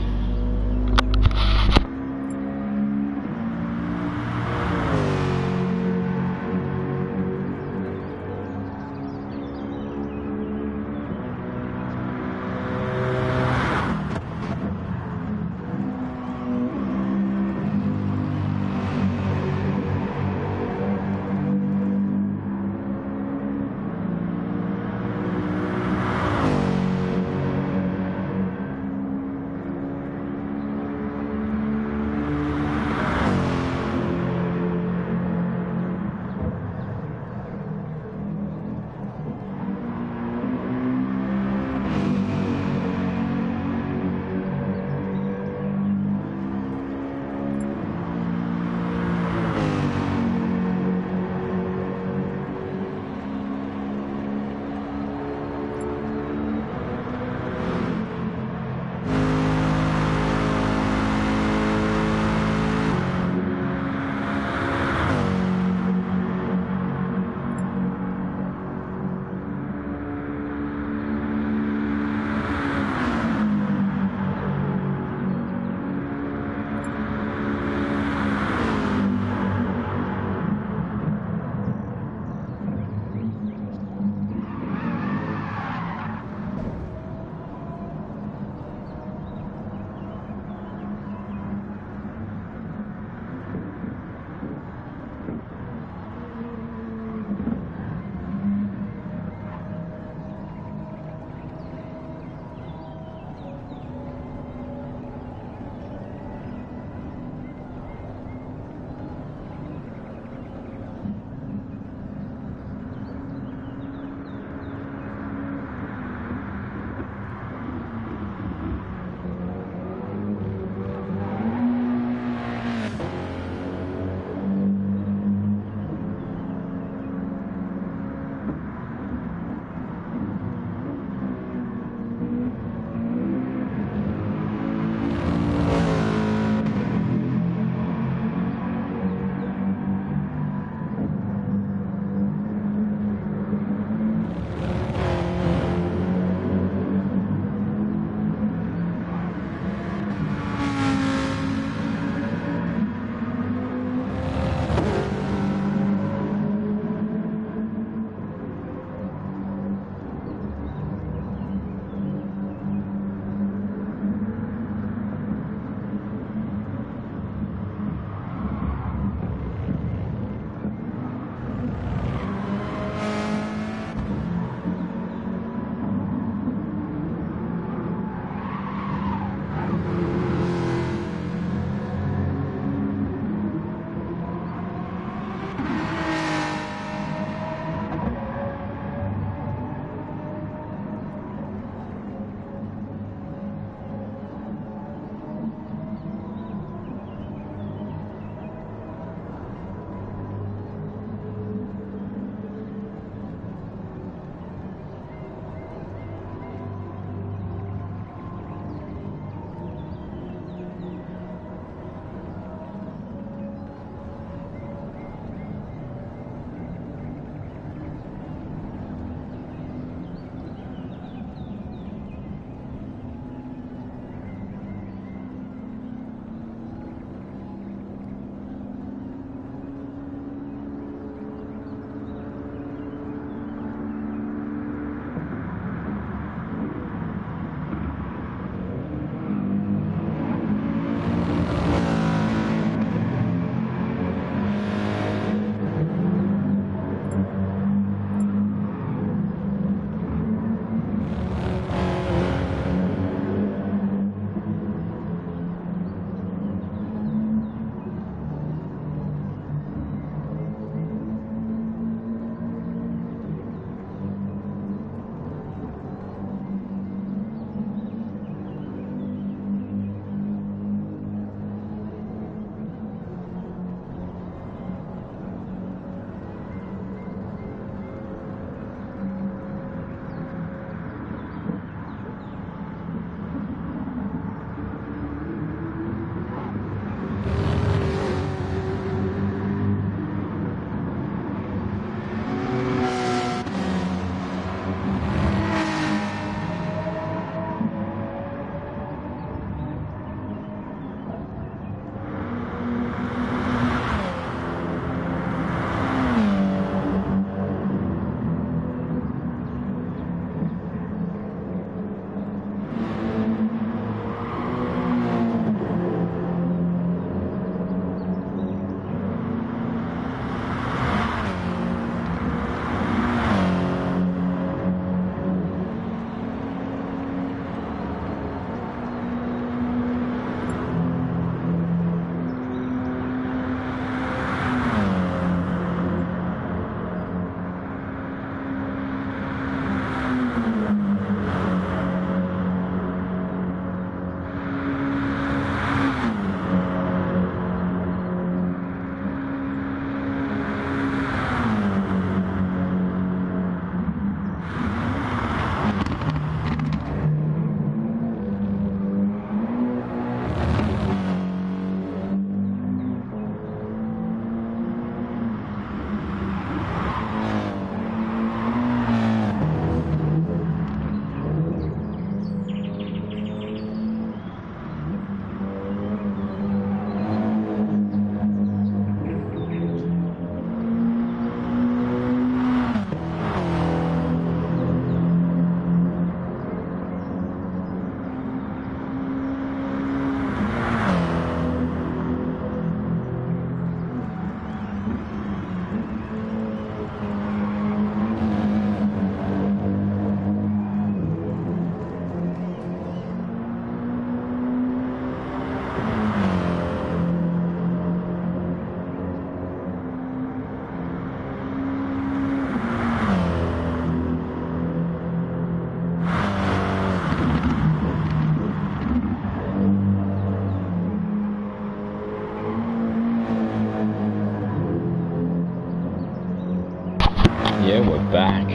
back.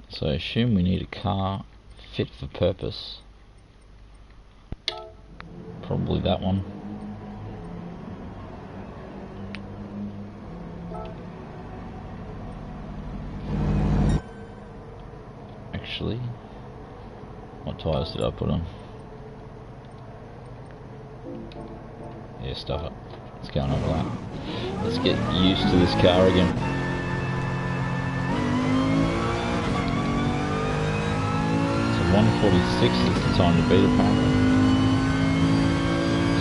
So I assume we need a car fit for purpose. Probably that one. Actually, what tyres did I put on? Yeah, stuff it. Let's go another lap. Let's get used to this car again. So 146 is the time to beat apparently.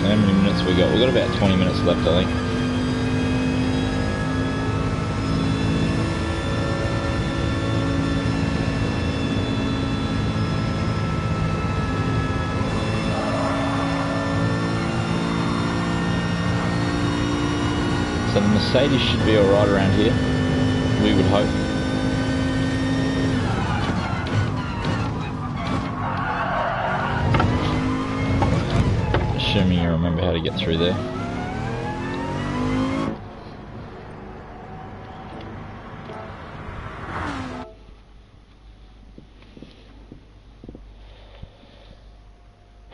So how many minutes we got? We've got about 20 minutes left, I think. So the Mercedes should be alright around here, we would hope. Assuming you remember how to get through there.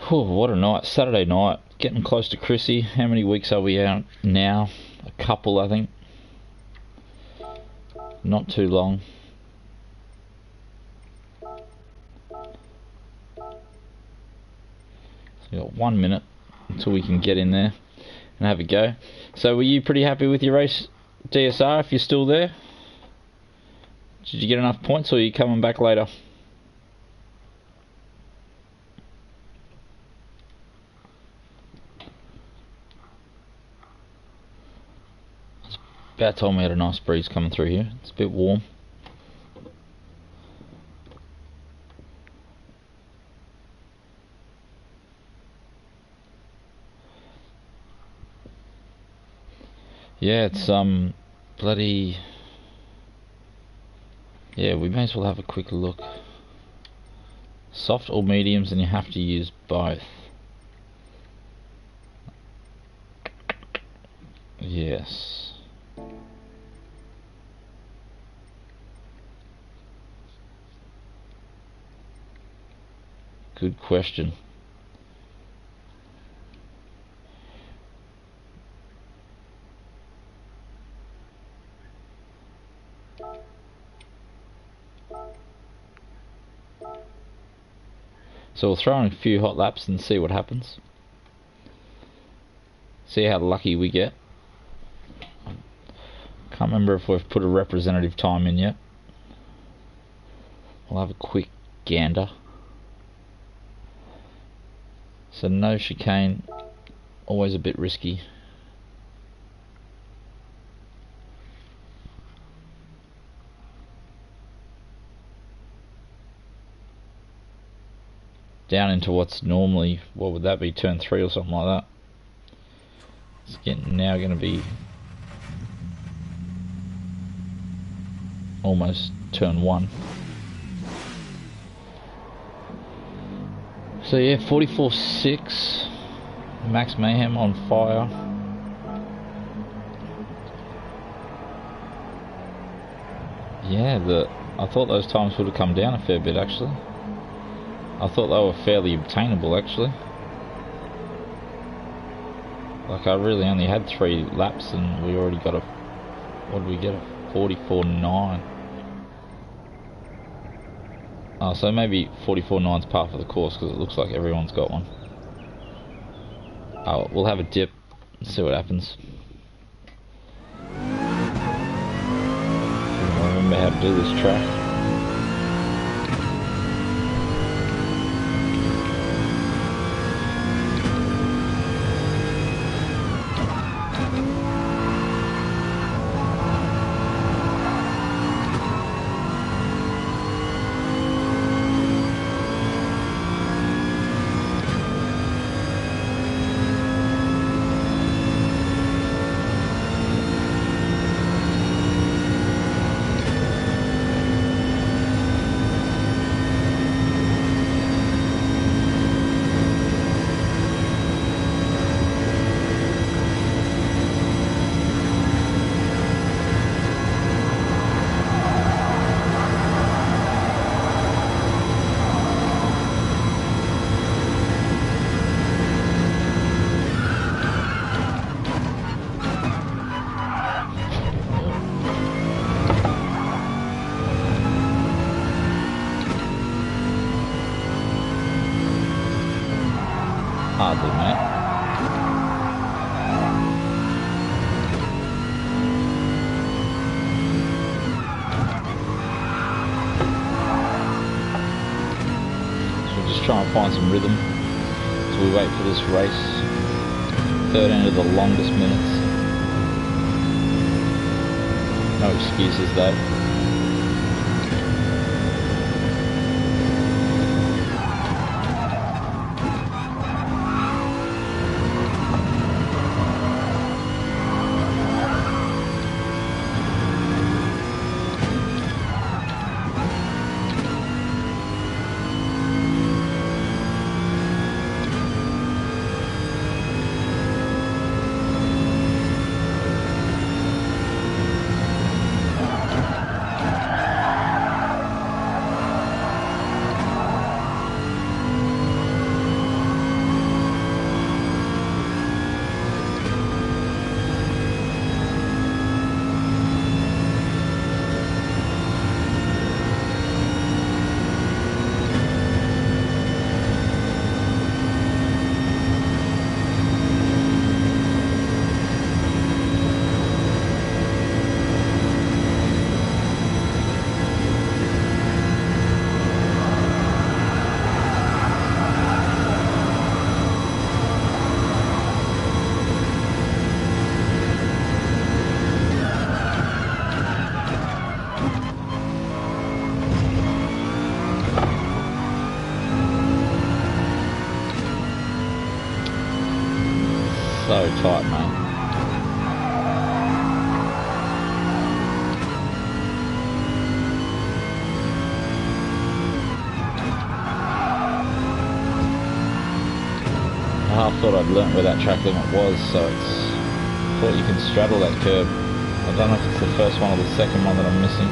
Whew, what a night, Saturday night, getting close to Chrissy. How many weeks are we out now? A couple, I think. Not too long. So we got 1 minute until we can get in there and have a go. So were you pretty happy with your race, DSR, if you're still there? Did you get enough points, or are you coming back later? About time we had a nice breeze coming through here. It's a bit warm. Yeah, it's bloody... Yeah, we may as well have a quick look. Soft or mediums, and you have to use both. Yes. Good question. So we'll throw in a few hot laps and see what happens. See how lucky we get. Can't remember if we've put a representative time in yet. We'll have a quick gander. So no chicane, always a bit risky. Down into what's normally, what would that be, turn 3 or something like that. It's now going to be almost turn 1. So yeah, 44.6, Max Mayhem on fire. Yeah, I thought those times would have come down a fair bit actually. I thought they were fairly obtainable actually. Like I really only had 3 laps and we already got a, what did we get, a 44.9. Oh, so maybe 44.9's par for the course because it looks like everyone's got one. Oh, we'll have a dip and see what happens. I remember how to do this track. just trying to find some rhythm as we wait for this race. 13 of the longest minutes. No excuses though. So tight, mate. I half thought I'd learnt where that track limit was, so I thought you can straddle that curb. I don't know if it's the first one or the second one that I'm missing.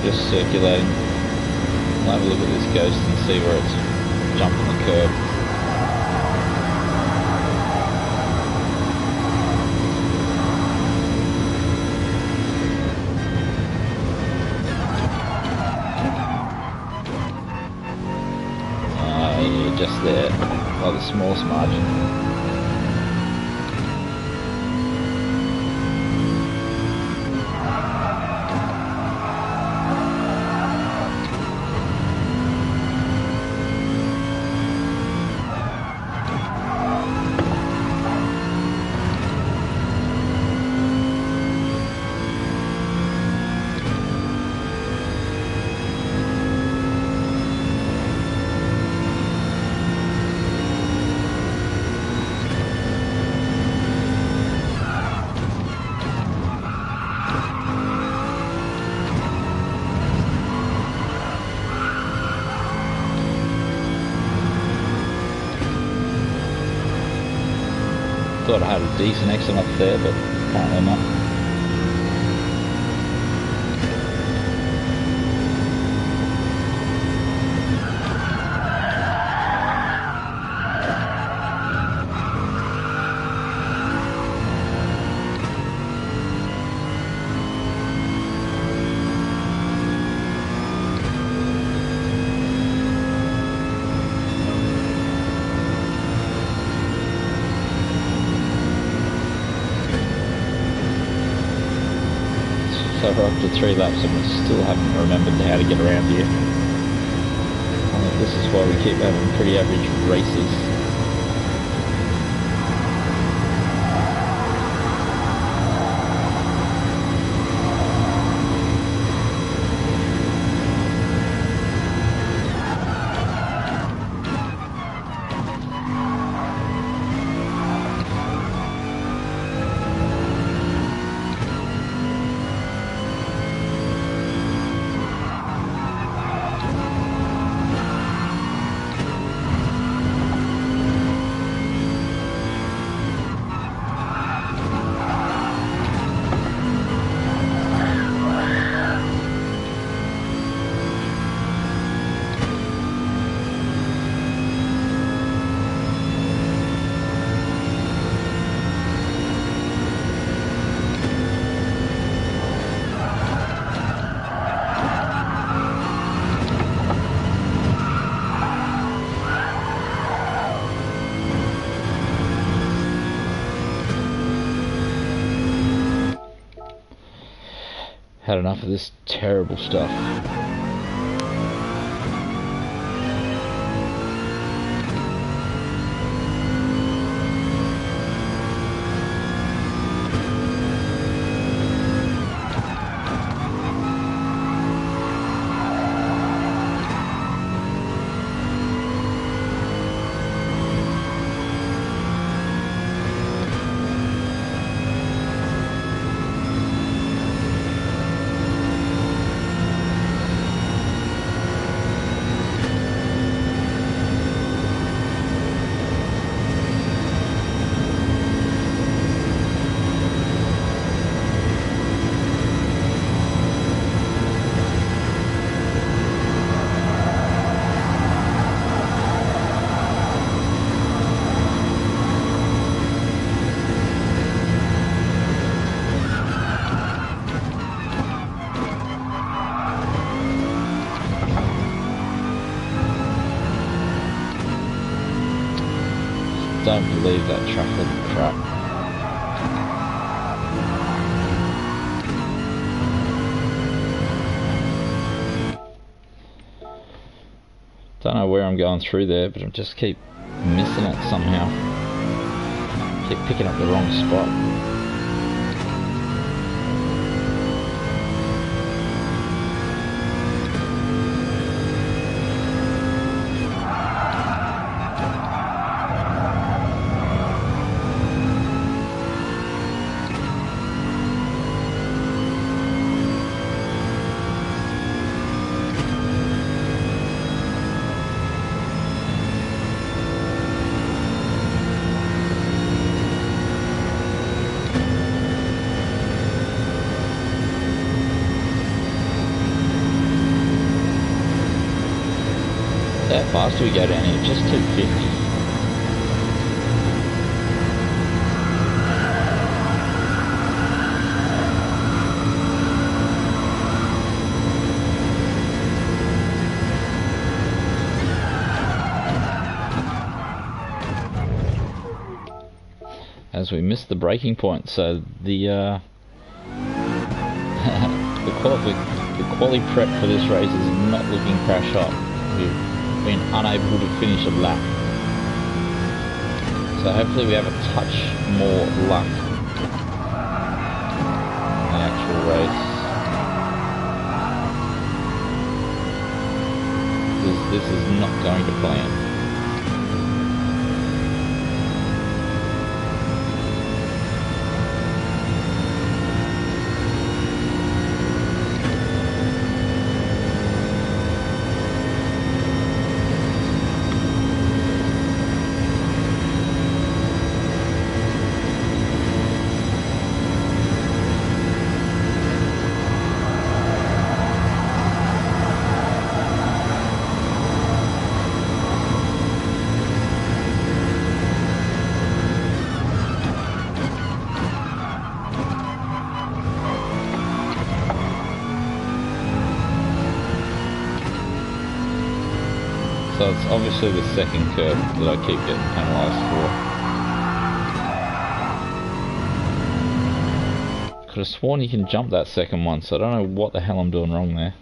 Just circulating. I'll have a look at this ghost and see where it's jumping the curb. Yeah, just there, by the smallest margin. Thought I had a decent exit up there, but apparently not. So we're up to 3 laps and we still haven't remembered how to get around here. I think this is why we keep having pretty average races. Had enough of this terrible stuff. Don't believe that track looked crap. Don't know where I'm going through there, but I just keep missing it somehow. Keep picking up the wrong spot. How fast do we go down here? Just 250. As we missed the braking point, so the the quali prep for this race is not looking crash hot. We've been unable to finish a lap, so hopefully we have a touch more luck in the actual race, because this is not going to plan. So it's obviously the second curve that I keep getting penalised for. Could have sworn you can jump that second one, so I don't know what the hell I'm doing wrong there.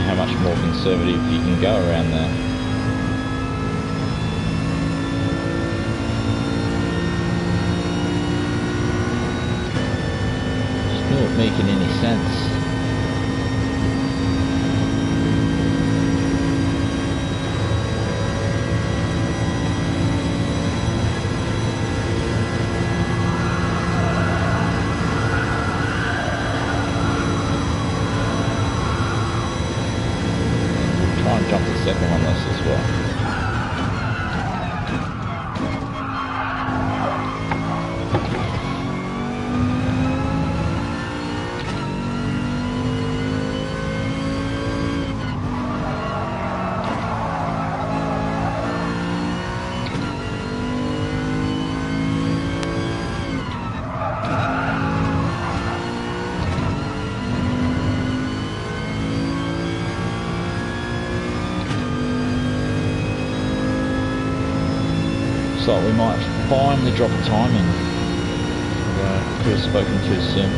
How much more conservative you can go around there. Just not making any sense. Jump the second one less as well. looks like we might finally drop a time in. Could have spoken too soon.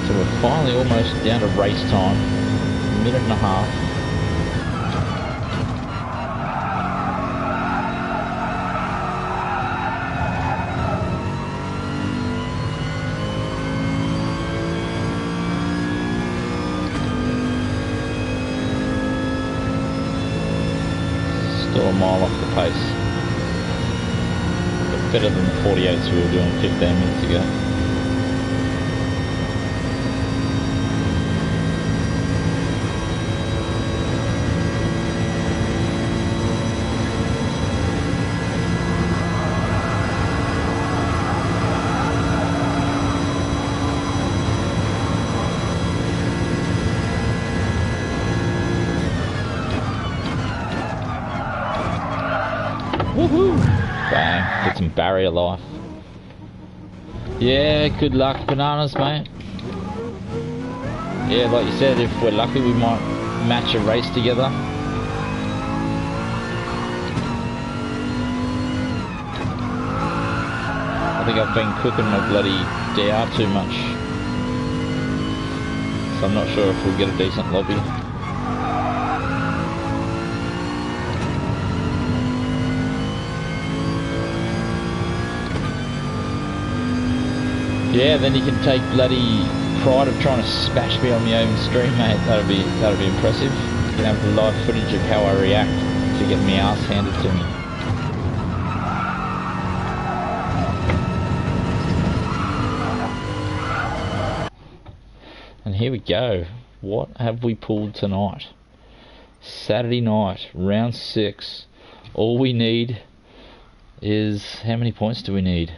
So we're finally almost down to race time. A minute and a half. Still a mile off the pace. But better than the 48s we were doing 15 minutes ago. Woohoo! Bang, get some barrier life. Yeah, good luck, bananas, mate. Yeah, like you said, if we're lucky we might match a race together. I think I've been cooking my bloody DR too much. So I'm not sure if we'll get a decent lobby. Yeah, then you can take bloody pride of trying to smash me on my own stream, mate. That'll be impressive. You can have the live footage of how I react to getting my ass handed to me. And here we go. What have we pulled tonight? Saturday night, round 6. All we need is, how many points do we need?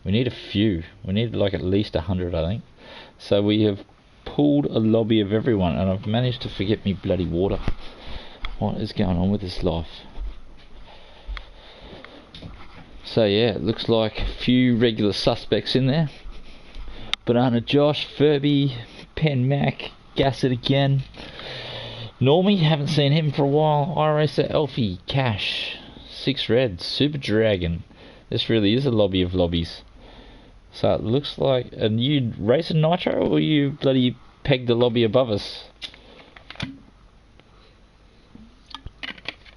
We need a few. We need like at least 100, I think. So we have pulled a lobby of everyone, and I've managed to forget me bloody water. What is going on with this life? So yeah, it looks like a few regular suspects in there. Banana Josh, Furby, Pen Mac, Gasset again. Normie, haven't seen him for a while. iRacer Elfie, Cash, 6 Red, Super Dragon. This really is a lobby of lobbies. So it looks like, and you racing Nitro, or you bloody pegged the lobby above us?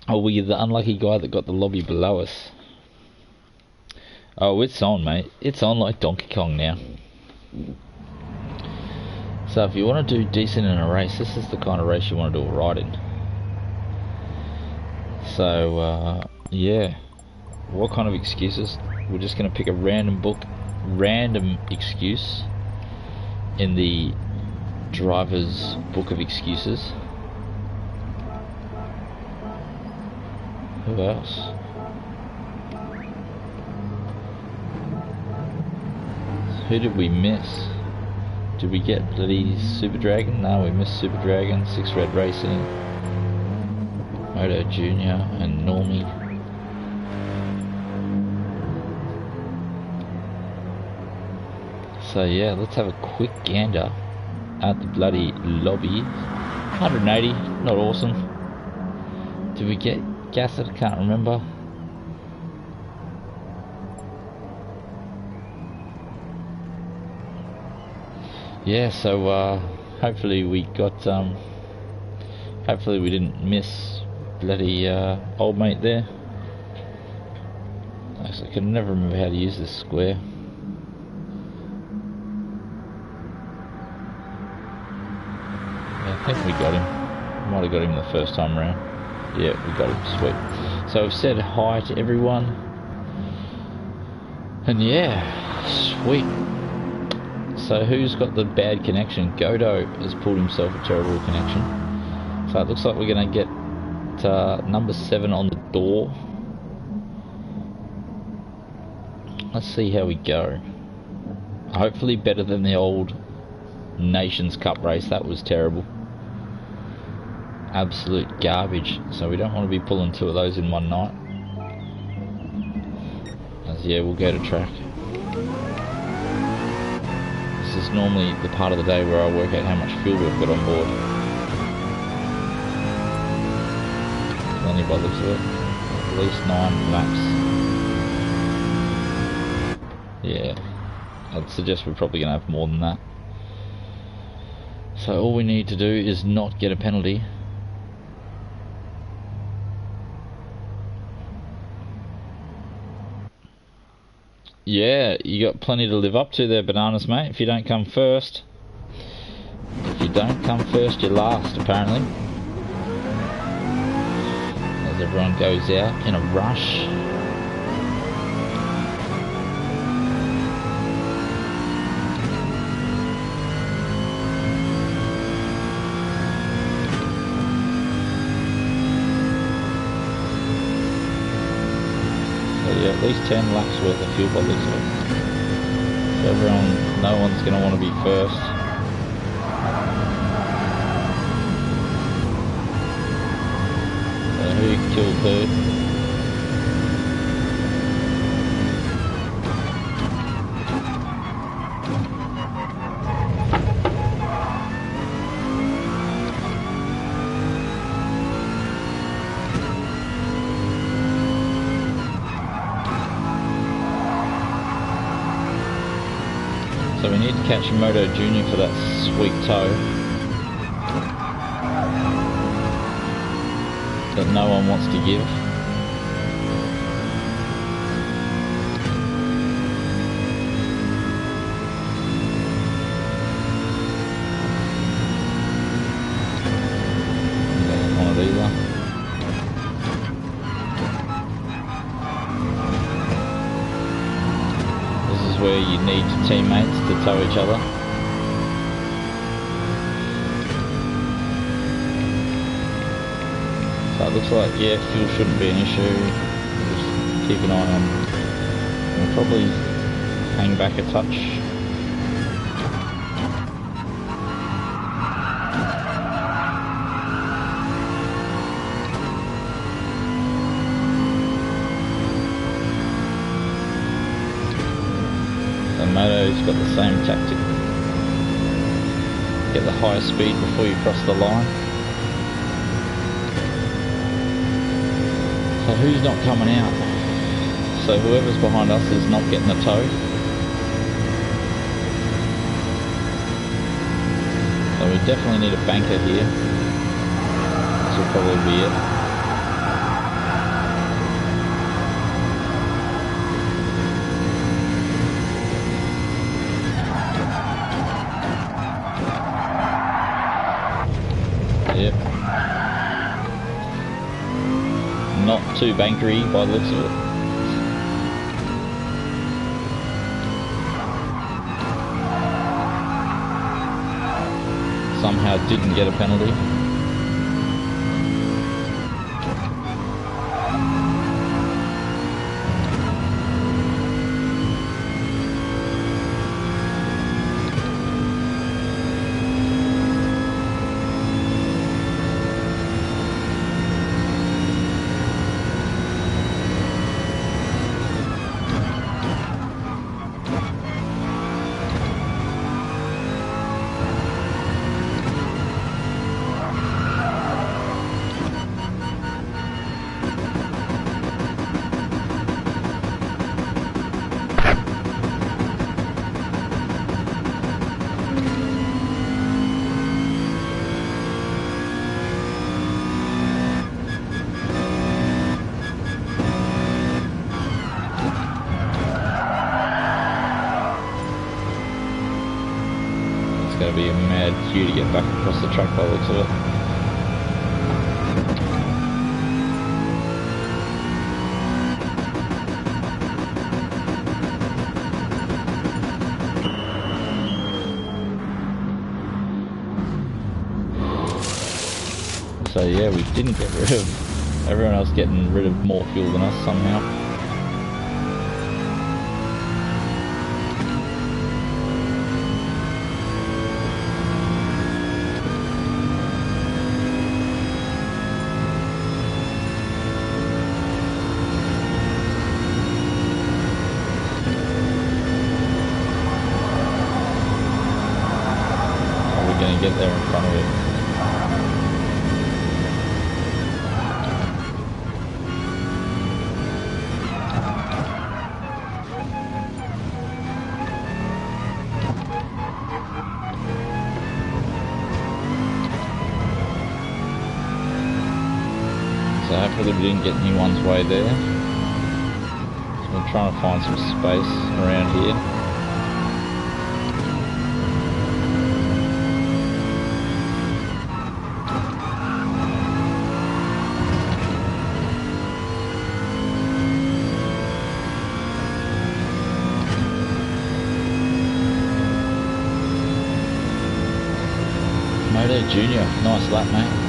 Or were you the unlucky guy that got the lobby below us? Oh, it's on, mate. It's on like Donkey Kong now. So if you want to do decent in a race, this is the kind of race you want to do a ride in. So, yeah. What kind of excuses? We're just going to pick a random excuse in the driver's book of excuses. Who else? Who did we miss? Did we get bloody Super Dragon? No, we missed Super Dragon, 6 Red Racing, Moto Junior and Normie. So yeah, let's have a quick gander at the bloody lobby. 180, not awesome. Did we get Gasset? I can't remember. Yeah, so hopefully we got hopefully we didn't miss bloody old mate there. I can never remember how to use this square. I think we got him. Might have got him the first time around. Yeah, we got him. Sweet. So I've said hi to everyone. And yeah, sweet. So who's got the bad connection? Godo has pulled himself a terrible connection. So it looks like we're going to get number 7 on the door. Let's see how we go. Hopefully better than the old Nations Cup race. That was terrible. absolute garbage, so we don't want to be pulling 2 of those in one night. As yeah, we'll go to track. This is normally the part of the day where I work out how much fuel we've got on board. Plenty by the looks of it. At least 9 laps. Yeah, I'd suggest we're probably going to have more than that. So all we need to do is not get a penalty. Yeah, you got plenty to live up to there, Bananas, mate. If you don't come first. If you don't come first, you're last, apparently. As everyone goes out in a rush. At least 10 laps worth of fuel by the looks of it. So no one's going to want to be first. So who killed who? So we need to catch Moto Junior for that sweet toe that no one wants to give. He doesn't want it either. Where you need teammates to tow each other. So it looks like, yeah, fuel shouldn't be an issue. Just keep an eye on. We'll probably hang back a touch. Moto's got the same tactic. Get the highest speed before you cross the line. So who's not coming out? So whoever's behind us is not getting a tow. So we definitely need a banker here. This will probably be it. Yep. Not too bankery by the looks of it. Somehow didn't get a penalty. Going to be a mad queue to get back across the track by the looks of it. So yeah, we didn't get rid of everyone else getting rid of more fuel than us somehow. So hopefully we didn't get anyone's way there. So we're trying to find some space around here. Moto Junior, nice lap, mate.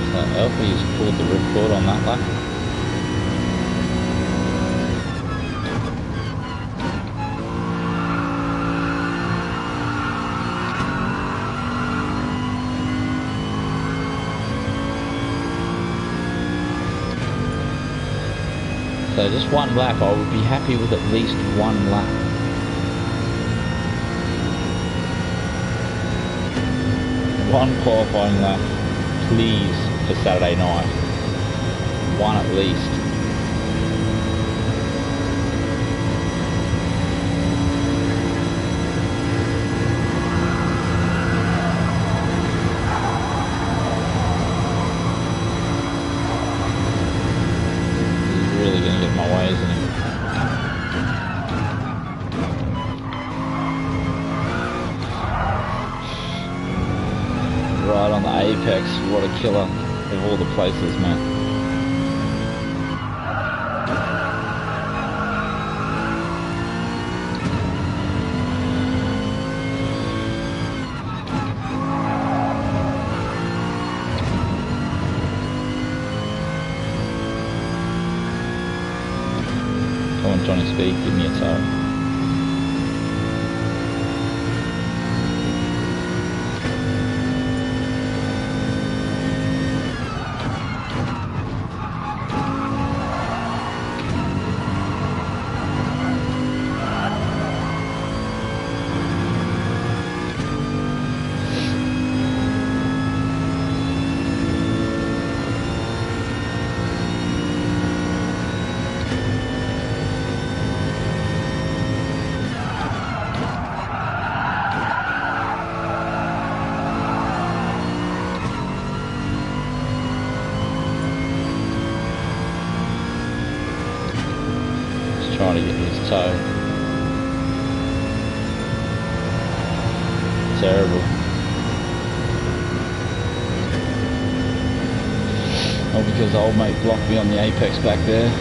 So Alfie's pulled the ripcord on that lap. So just one lap, I would be happy with at least one lap. One qualifying lap, please, for Saturday night. One at least. Right on the apex, what a killer of all the places, man. Come on, Johnny Speed, give me a tow. Trying to get his toe. Terrible. All because old mate blocked me on the apex back there.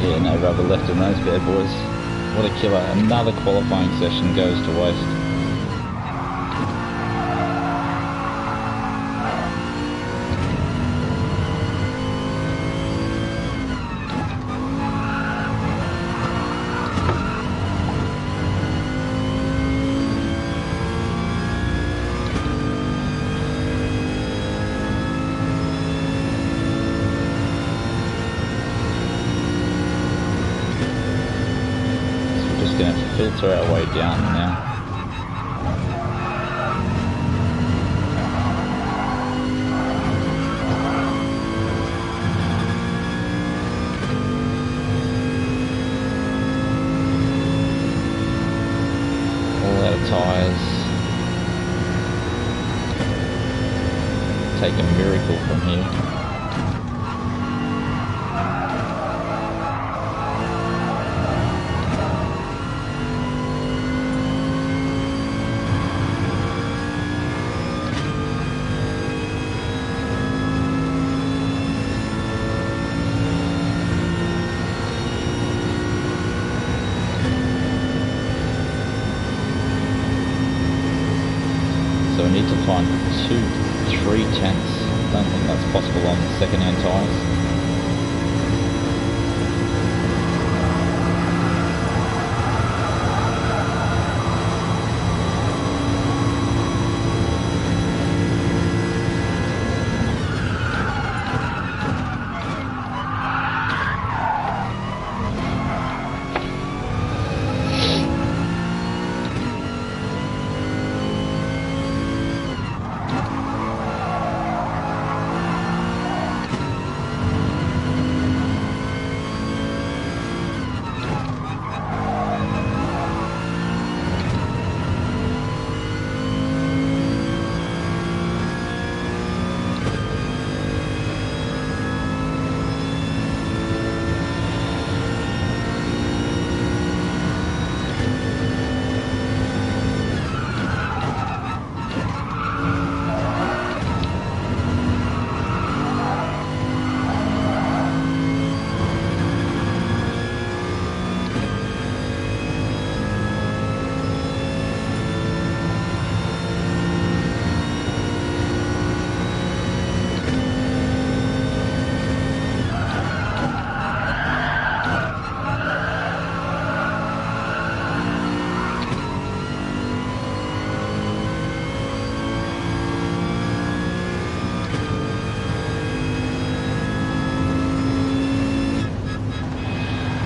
Yeah, no rubber left in those bad boys. What a killer. Another qualifying session goes to waste. Going to filter our way down now. All out of tyres. Take a miracle from here. So we need to find 3 tenths. Don't think that's possible on second-hand tyres.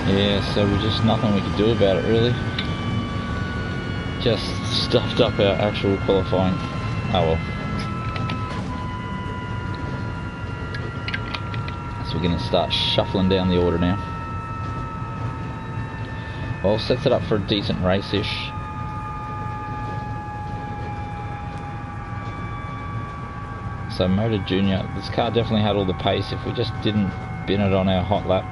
Yeah, so we're just nothing we could do about it really. Just stuffed up our actual qualifying. Oh well. So we're going to start shuffling down the order now. Well, sets it up for a decent race-ish. So Motor Junior, this car definitely had all the pace. If we just didn't bin it on our hot lap,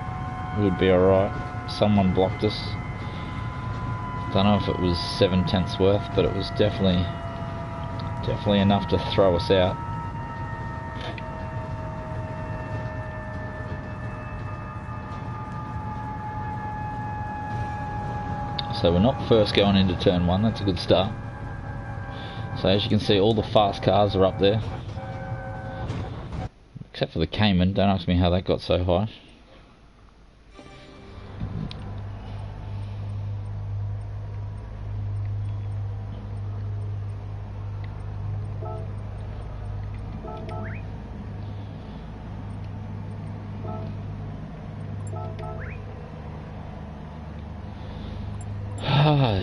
we would be alright. Someone blocked us. Don't know if it was 7/10 worth, but it was definitely enough to throw us out. So we're not first going into turn 1, that's a good start. So as you can see, all the fast cars are up there. Except for the Cayman, don't ask me how that got so high.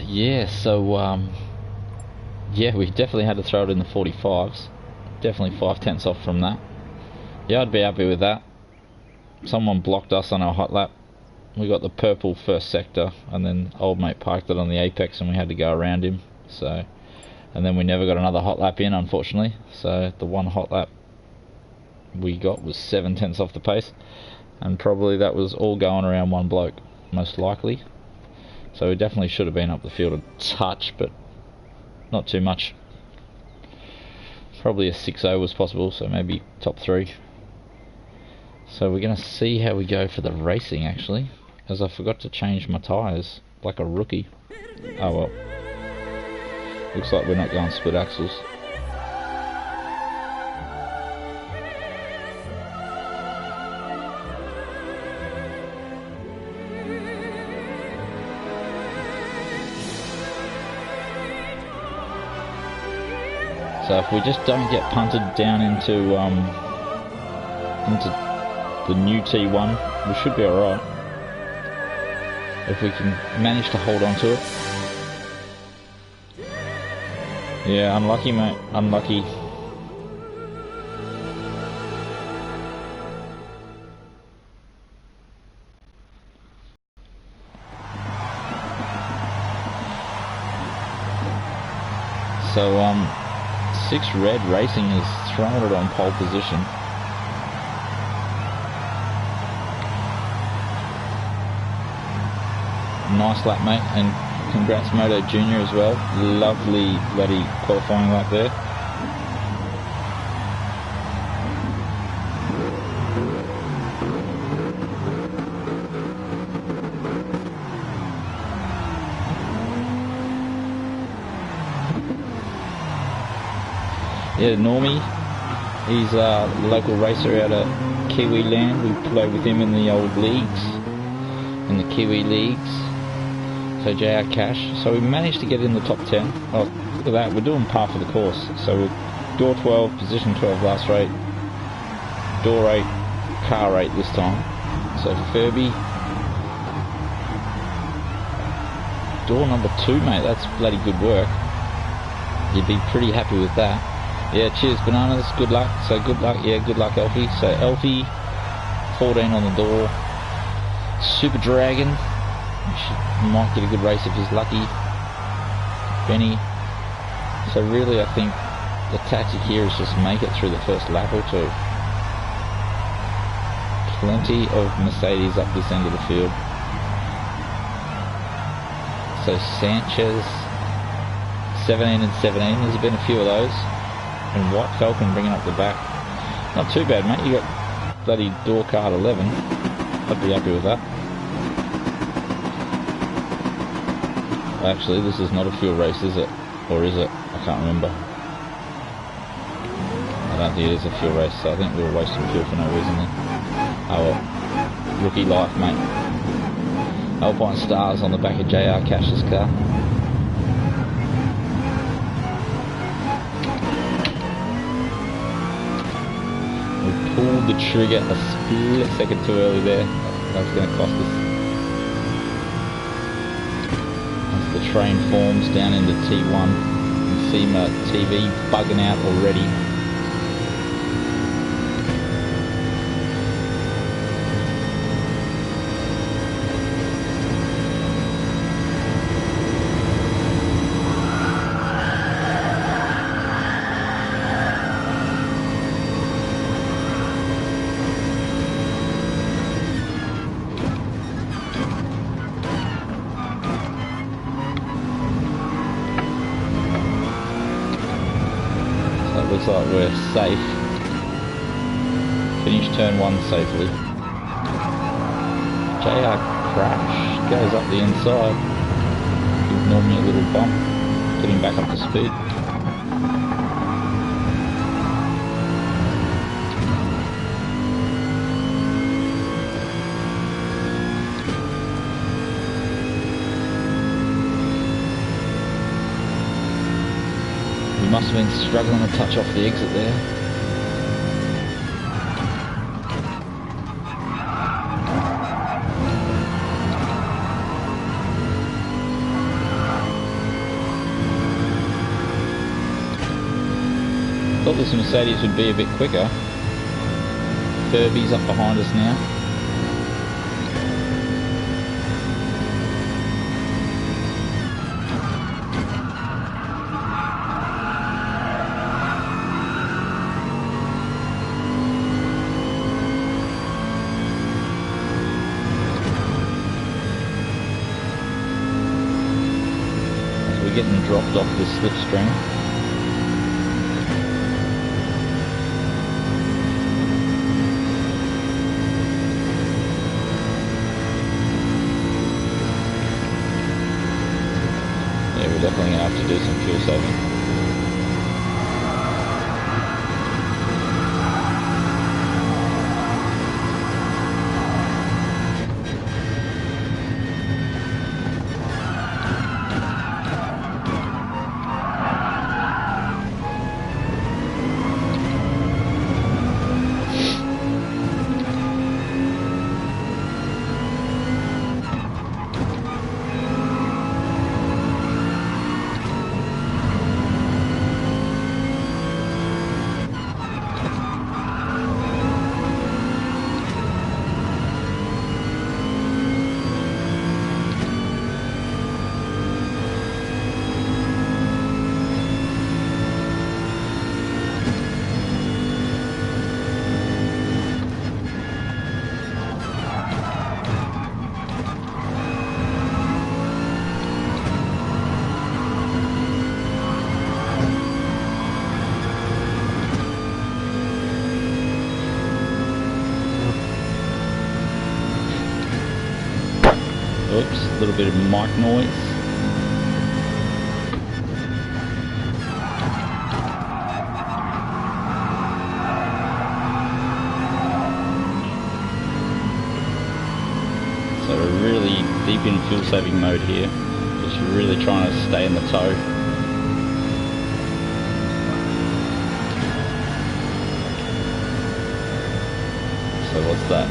Yeah, so yeah, we definitely had to throw it in the 45s. Definitely 5/10 off from that. Yeah, I'd be happy with that. Someone blocked us on our hot lap. We got the purple first sector, and then old mate parked it on the apex and we had to go around him. So, and then we never got another hot lap in, unfortunately. So the one hot lap we got was 7/10 off the pace, and probably that was all going around one bloke, most likely. So we definitely should have been up the field a touch, but not too much. Probably a 6.0 was possible, so maybe top 3. So we're going to see how we go for the racing actually, as I forgot to change my tyres like a rookie. Oh well. Looks like we're not going split axles. So if we just don't get punted down into the new T1, we should be alright. If we can manage to hold on to it. Yeah, unlucky mate, unlucky. So 6 Red Racing has thrown it on pole position. Nice lap mate, and congrats Moto Junior as well. Lovely bloody qualifying lap there. Yeah, Normie, he's a local racer out of Kiwi land. We played with him in the old leagues, in the Kiwi leagues. So JR Cash. So we managed to get in the top 10. Oh, look at that, we're doing par for the course. So we're door 12, position 12 last rate, door 8, car 8 this time. So Furby, door number 2 mate, that's bloody good work. You'd be pretty happy with that. Yeah, cheers Bananas, good luck. So good luck, yeah, good luck Elfie. So Elfie, 14 on the door. Super Dragon, might get a good race if he's lucky. Benny. So really I think the tactic here is just make it through the first lap or two. Plenty of Mercedes up this end of the field. So Sanchez, 17 and 17, there's been a few of those. And White Falcon bringing up the back. Not too bad mate, you got bloody door card 11. I'd be happy with that. Actually, this is not a fuel race, is it? Or is it? I can't remember. I don't think it is a fuel race, so I think we were wasting fuel for no reason then. Oh well. Rookie life, mate. Alpine Stars on the back of JR Cash's car. We pulled the trigger a split second too early there. That was going to cost us. the train forms down into T1. You can see my TV bugging out already. Looks like we're safe. Finished turn 1 safely. JR crash goes up the inside. Ignore me a little bump. Getting back up to speed. Must have been struggling to touch off the exit there. Thought this Mercedes would be a bit quicker. Furby's up behind us now. Getting dropped off this slipstream. Yeah, we're definitely going to have to do some fuel saving. Oops, a little bit of mic noise. So we're really deep in fuel saving mode here. Just really trying to stay in the tow. So what's that?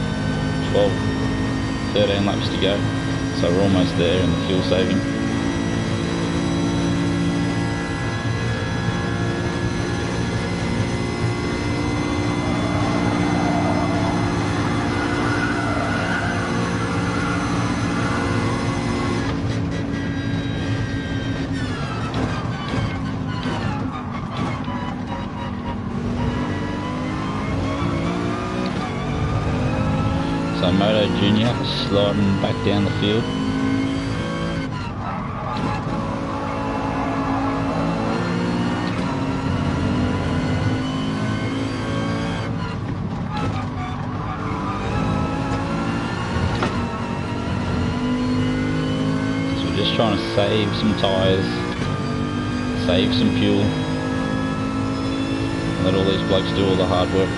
13 laps to go. So we're almost there in the fuel saving. So Moto Junior sliding back down the field. So we're just trying to save some tyres, save some fuel, and let all these blokes do all the hard work.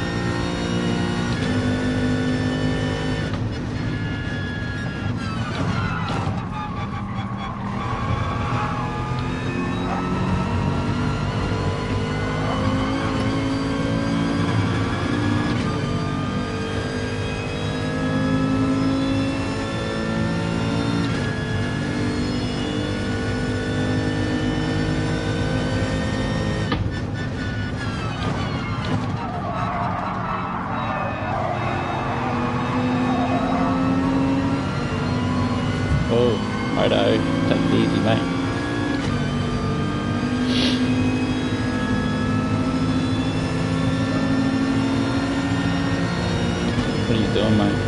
Moto, take it easy, mate. What are you doing, mate?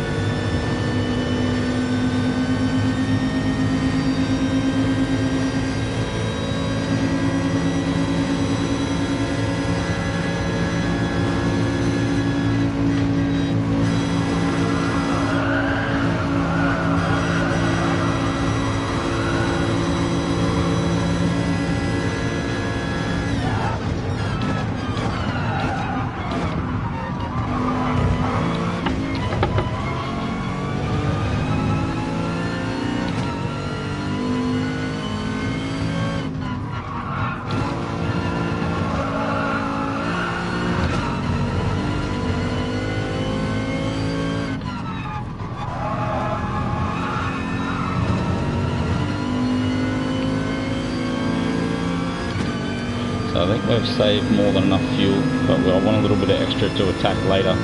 I think we've saved more than enough fuel, but I want a little bit of extra to attack later.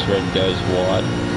Red goes wide.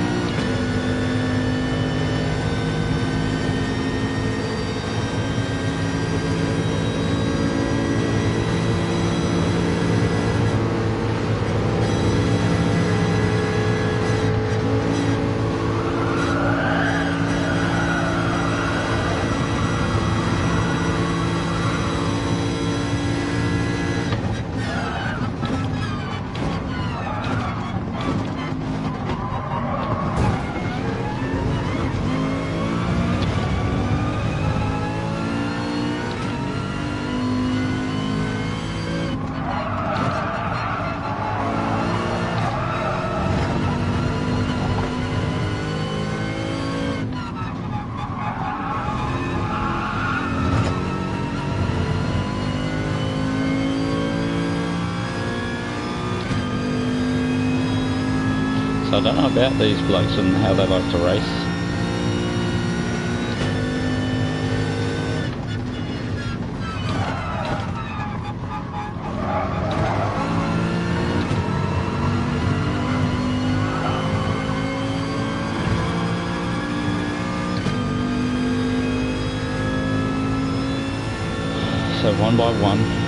So I don't know about these blokes and how they like to race. So one by one.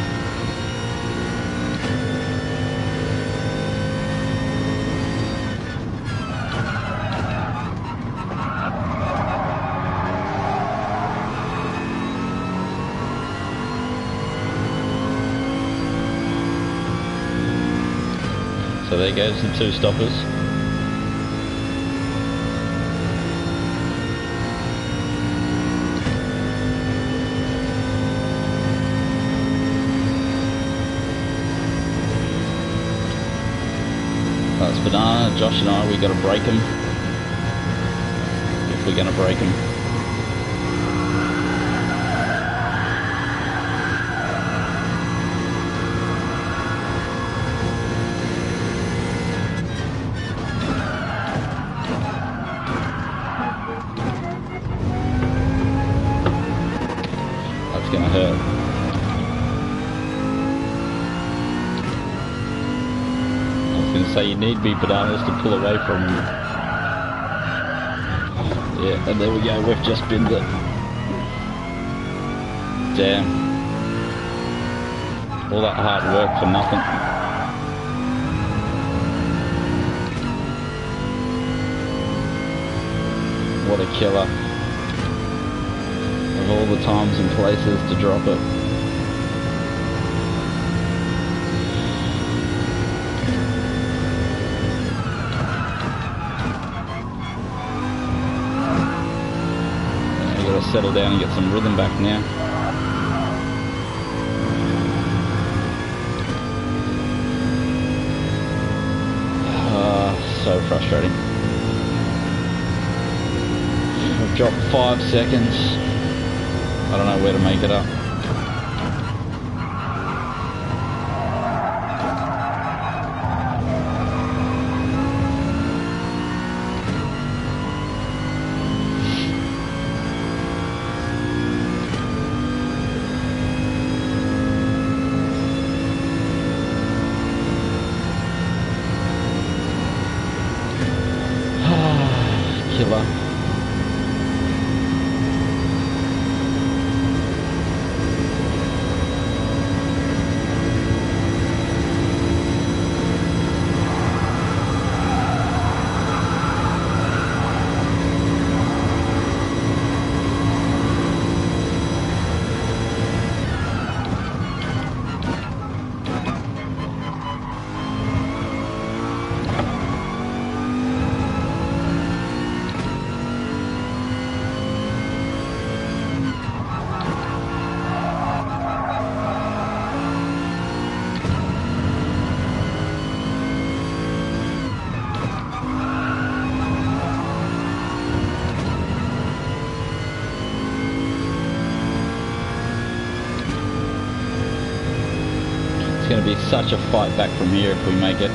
So there goes the two stoppers. That's Banana, Josh and I, we got to break them. If we're going to break them. Gonna hurt. I was gonna say you need big bananas to pull away from you. Yeah, and there we go, we've just binned it. Damn. All that hard work for nothing. What a killer. All the times and places to drop it. settle down and get some rhythm back now. So frustrating. I've dropped 5 seconds. I don't know where to make it up. Killer. It's going to be such a fight back from here if we make it.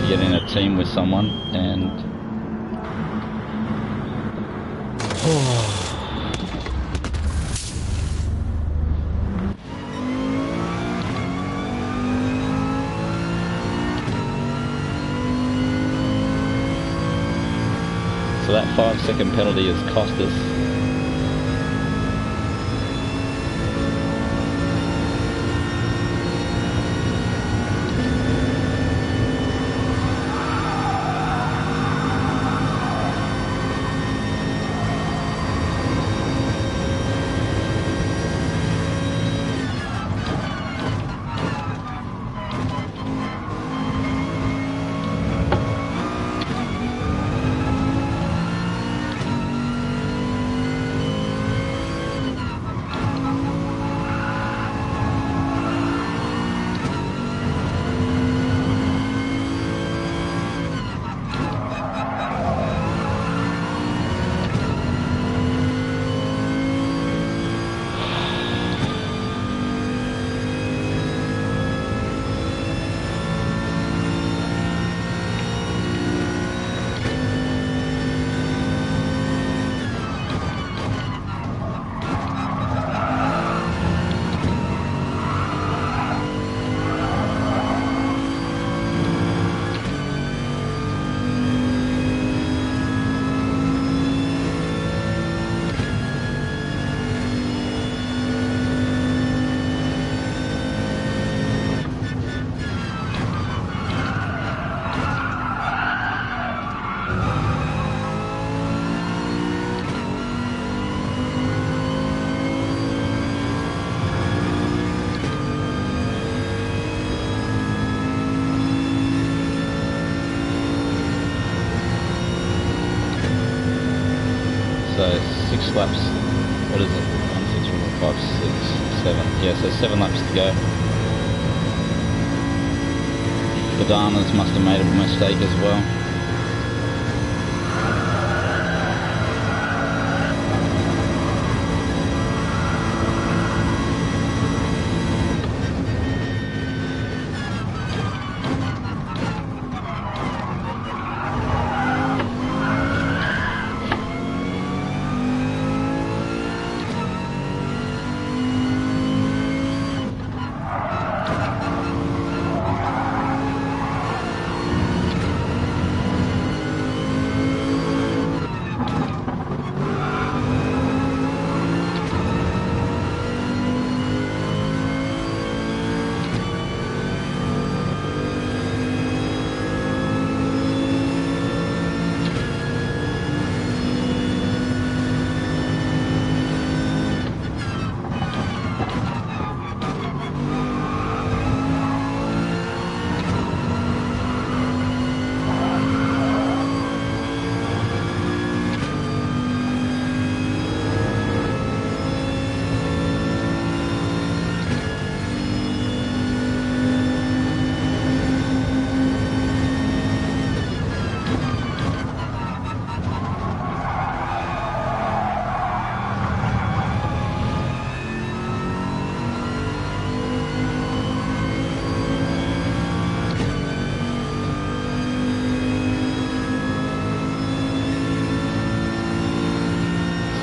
Get in a team with someone and so that 5-second penalty has cost us. So 6 laps, what is it? 1, 2, 3, 4, 5, 6, 7. Yeah, so 7 laps to go. Bananas must have made a mistake as well.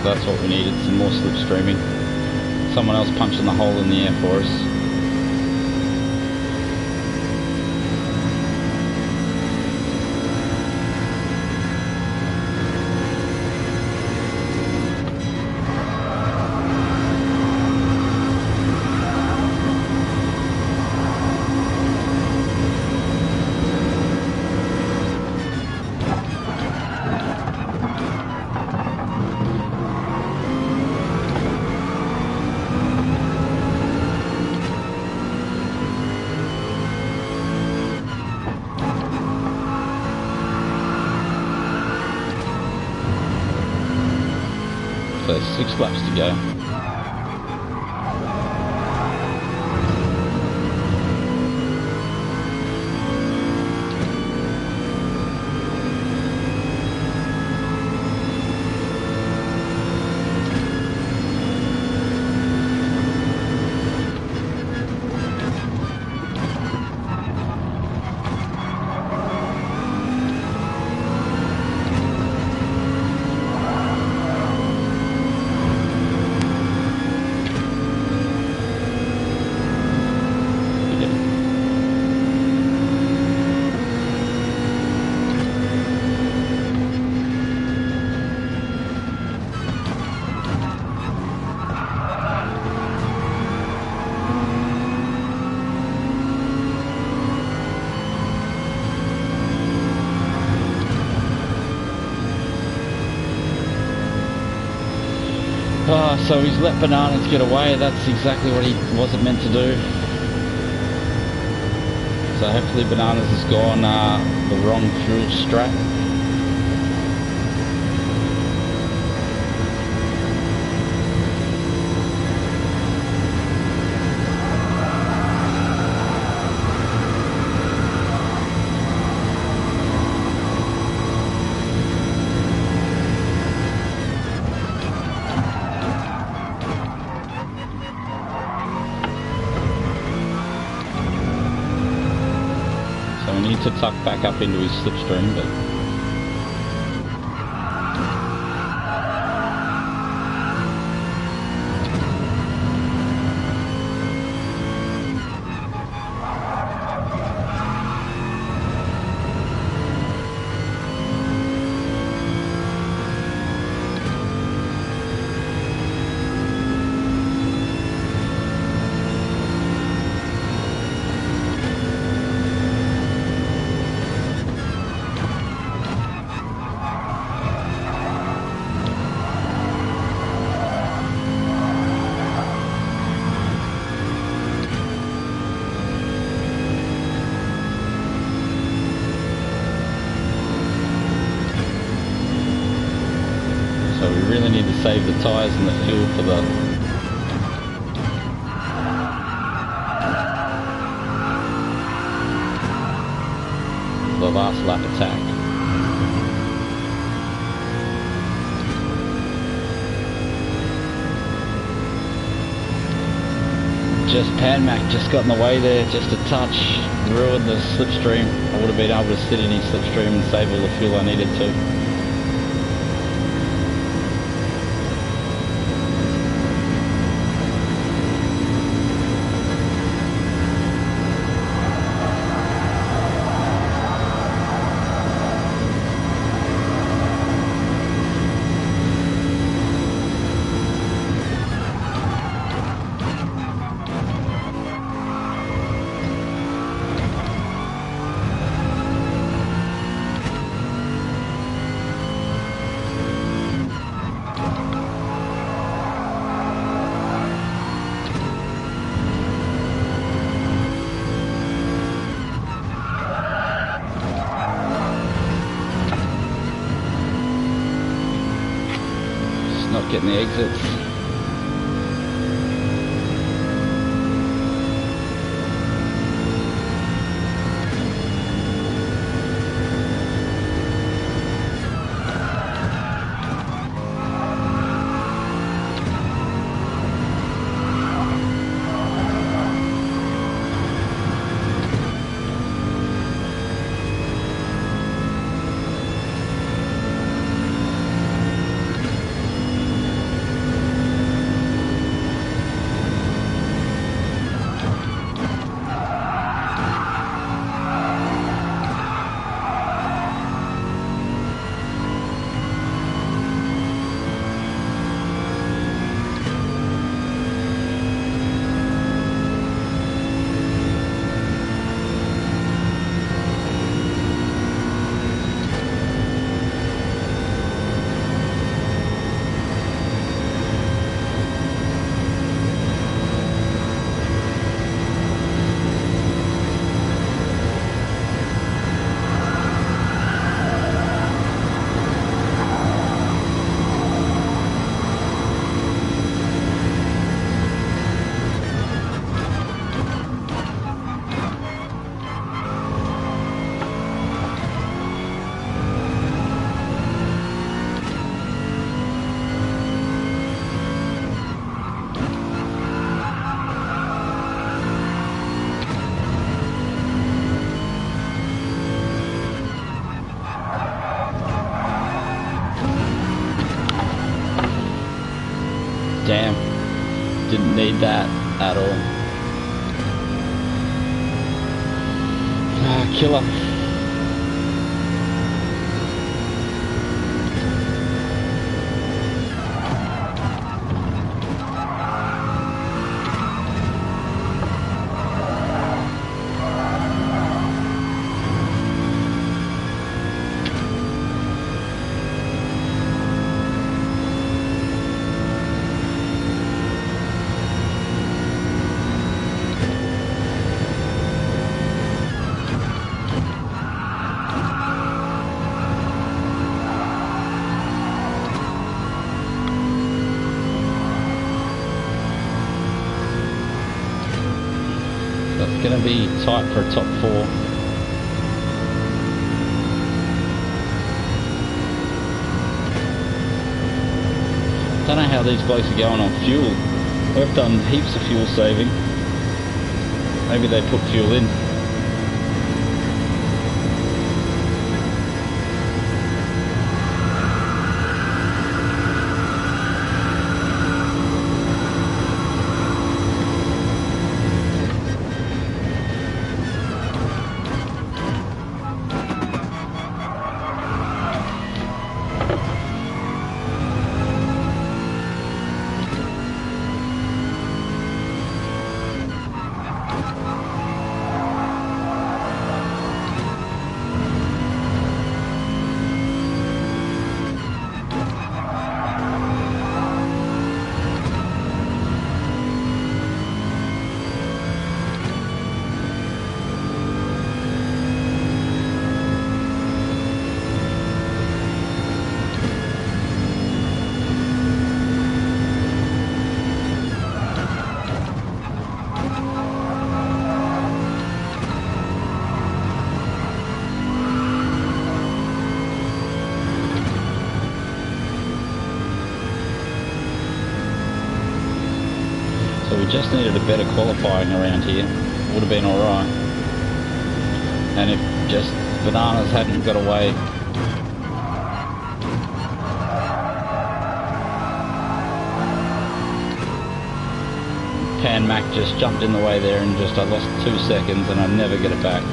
that's what we needed, some more slipstreaming. Someone else punching the hole in the air for us. So 6 laps to go. So he's let Bananas get away. That's exactly what he wasn't meant to do. So hopefully Bananas has gone the wrong fuel strat. To tuck back up into his slipstream, but save the tyres and the fuel for the last lap attack. Just Panmac just got in the way there, just a touch, ruined the slipstream. I would have been able to sit in his slipstream and save all the fuel I needed to. Not getting the exits. Damn. Didn't need that at all. Ah, killer. It's going to be tight for a top 4. Don't know how these blokes are going on fuel. We've done heaps of fuel saving. Maybe they put fuel in. We just needed a better qualifying around here. Would have been alright. And if just Bananas hadn't got away. Pan Mac just jumped in the way there and I lost 2 seconds and I'd never get it back.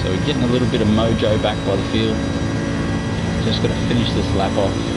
So we're getting a little bit of mojo back by the field. Just got to finish this lap off.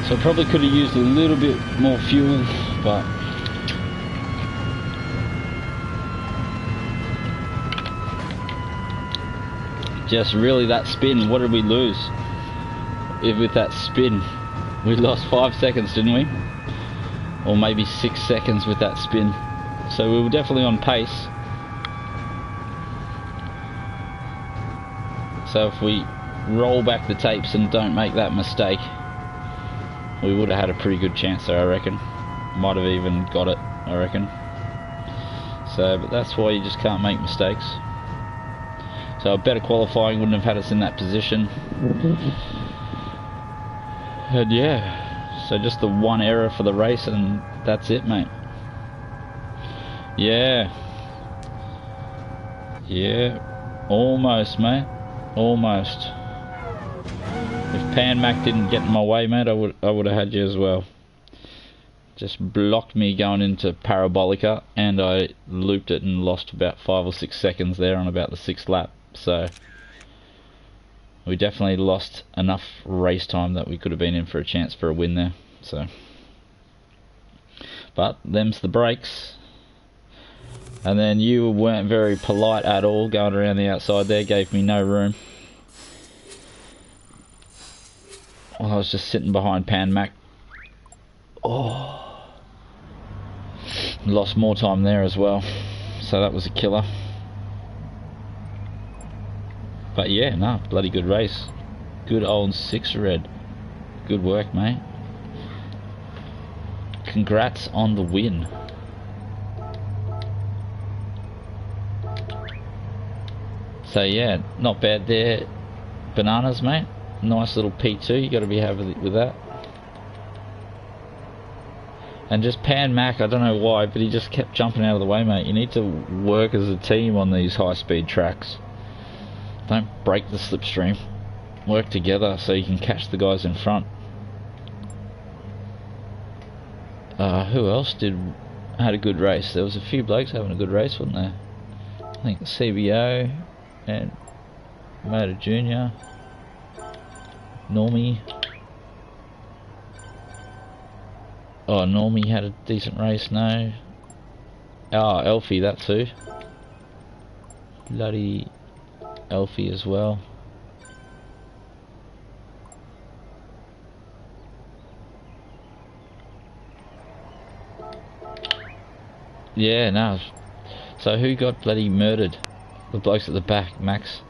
So I probably could have used a little bit more fuel, but just really that spin, what did we lose? With that spin, we lost 5 seconds, didn't we? Or maybe 6 seconds with that spin. So we were definitely on pace. So if we roll back the tapes and don't make that mistake, we would have had a pretty good chance there, I reckon. Might have even got it, I reckon. So, but that's why you just can't make mistakes. So a better qualifying wouldn't have had us in that position. And yeah, so just the one error for the race and that's it, mate. Yeah. Yeah. Almost, mate. Almost. If Pan Mac didn't get in my way, mate, I would have had you as well. Just blocked me going into Parabolica, and I looped it and lost about 5 or 6 seconds there on about the 6th lap. So we definitely lost enough race time that we could have been in for a chance for a win there. So, but them's the brakes. And then you weren't very polite at all going around the outside there, gave me no room. Well, I was just sitting behind Pan Mac. Oh. Lost more time there as well, so that was a killer. But yeah, no, bloody good race. Good old 6 red. Good work, mate. Congrats on the win. So yeah, not bad there. Bananas, mate. Nice little P2, you got to be happy with that. And just Pan Mac, I don't know why, but he just kept jumping out of the way, mate. You need to work as a team on these high-speed tracks. Don't break the slipstream. Work together so you can catch the guys in front. Who else had a good race? There was a few blokes having a good race, wasn't there? I think CBO and Motor Junior, Normie. Oh, Normie had a decent race, no. Oh, Elfie, that too. Bloody Elfie as well. Yeah, no. So who got bloody murdered? The blokes at the back, Max.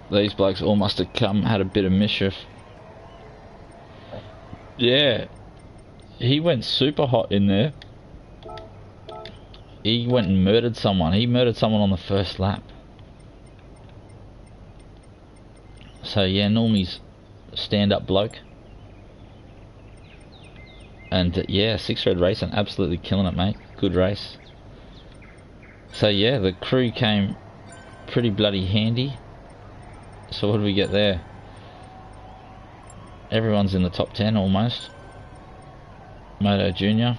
These blokes all must have had a bit of mischief. Yeah, he went super hot in there. He went and murdered someone. He murdered someone on the first lap. So yeah, Normie's stand-up bloke. And yeah, 6 red racing, absolutely killing it, mate. Good race. So yeah, the crew came pretty bloody handy. So what did we get there? Everyone's in the top 10 almost. Moto Junior,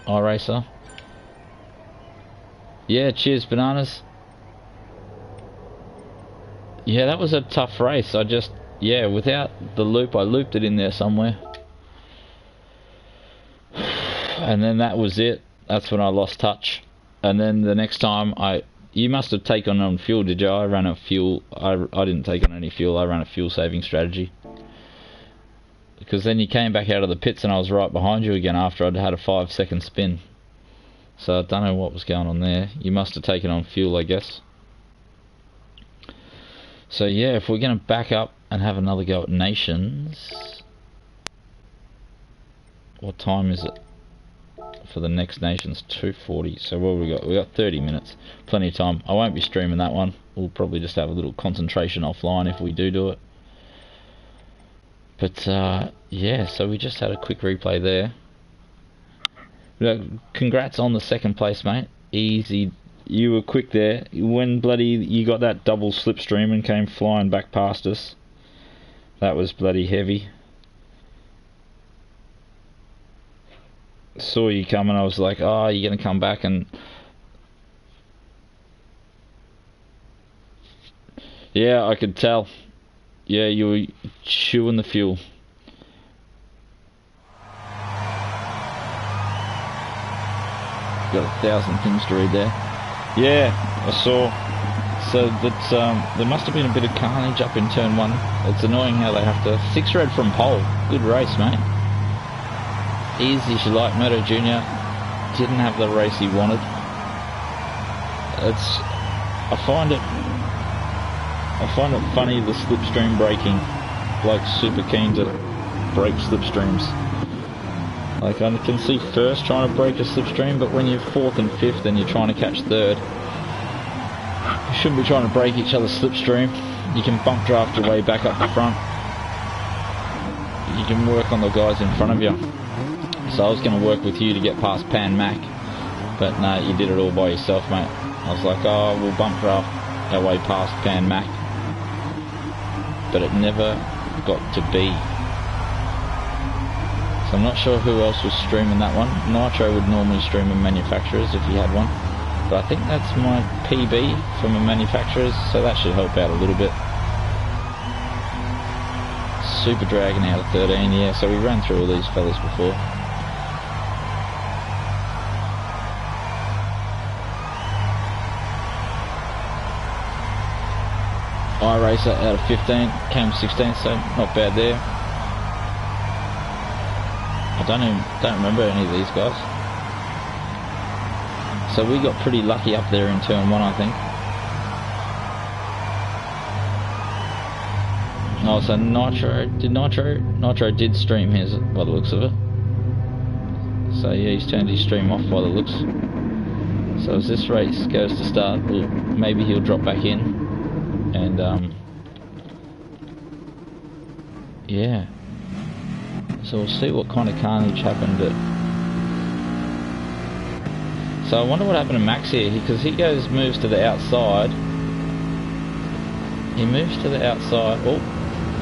iRacer. Yeah, cheers Bananas. Yeah, that was a tough race. I just, yeah, without the loop, I looped it in there somewhere. And then that was it. That's when I lost touch. And then the next time you must have taken on fuel, did you? I ran a fuel, I didn't take on any fuel, I ran a fuel saving strategy. Because then you came back out of the pits and I was right behind you again after I'd had a 5-second spin. So I don't know what was going on there. You must have taken on fuel, I guess. So yeah, if we're going to back up and have another go at Nations... What time is it? For the next Nations, 2:40. So what have we got? We got 30 minutes. Plenty of time. I won't be streaming that one. We'll probably just have a little concentration offline if we do it. But yeah, so we just had a quick replay there. Congrats on the 2nd place, mate. Easy. You were quick there. When bloody you got that double slipstream and came flying back past us. That was bloody heavy. Saw you coming. I was like, oh, you're going to come back and... Yeah, I could tell. Yeah, you were chewing the fuel. Got 1,000 things to read there. Yeah, I saw. So that there must have been a bit of carnage up in turn 1. It's annoying how they have to... 6 red from pole. Good race, mate. Easy as you like. Moto Junior didn't have the race he wanted. I find it funny, the slipstream braking. bloke's super keen to break slipstreams. Like, I can see first trying to break a slipstream, but when you're 4th and 5th and you're trying to catch 3rd, you shouldn't be trying to break each other's slipstream. You can bump draft your way back up the front. You can work on the guys in front of you. So I was going to work with you to get past Pan Mac, but no, you did it all by yourself, mate. I was like, oh, we'll bump draft our way past Pan Mac, but it never got to be. So I'm not sure who else was streaming that one. Nitro would normally stream a manufacturers if he had one, but I think that's my PB from a manufacturers, so that should help out a little bit. Super Dragon out of 13, yeah, so we ran through all these fellas before. iRacer out of 15, came 16th, so not bad there. I don't remember any of these guys. So we got pretty lucky up there in turn 1, I think. Oh, so Nitro did stream his by the looks of it. So yeah, he's turned his stream off by the looks. So as this race goes to start, well, maybe he'll drop back in. And yeah, so we'll see what kind of carnage happened so I wonder what happened to Max here, because he moves to the outside. He moves to the outside, oh,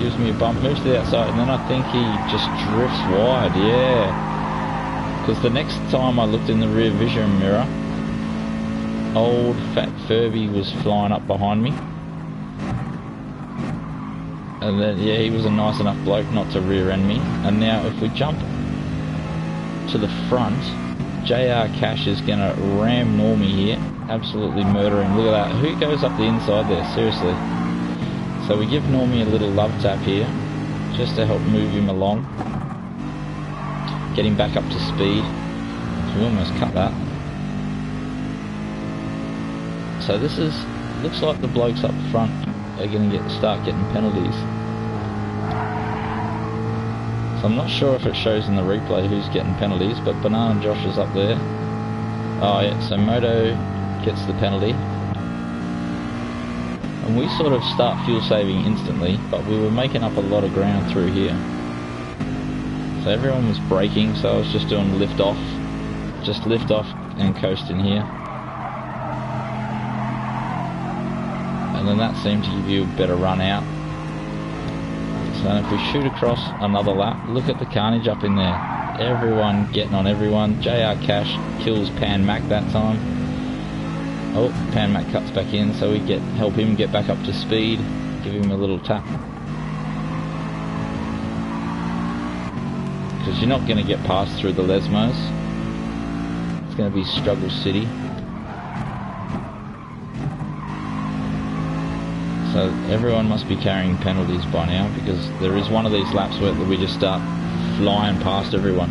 gives me a bump, moves to the outside, and then I think he just drifts wide, yeah. Because the next time I looked in the rear vision mirror, old fat Furby was flying up behind me. And then, yeah, he was a nice enough bloke not to rear end me. And now if we jump to the front, JR Cash is going to ram Normie here. Absolutely murdering. Look at that. Who goes up the inside there? Seriously. So we give Normie a little love tap here, just to help move him along. Get him back up to speed. We almost cut that. So this looks like the blokes up front are going to start getting penalties. So I'm not sure if it shows in the replay who's getting penalties, but Banana Josh is up there. Oh yeah, so Moto gets the penalty. And we sort of start fuel saving instantly, but we were making up a lot of ground through here. So everyone was braking, so I was just doing lift off. Just lift off and coast in here. And then that seemed to give you a better run out. So if we shoot across another lap, look at the carnage up in there. Everyone getting on everyone. JR Cash kills Pan Mac that time. Oh, Pan Mac cuts back in, so we help him get back up to speed. Give him a little tap. Because you're not going to get past through the Lesmos. It's going to be Struggle City. So everyone must be carrying penalties by now, because there is one of these laps where we just start flying past everyone.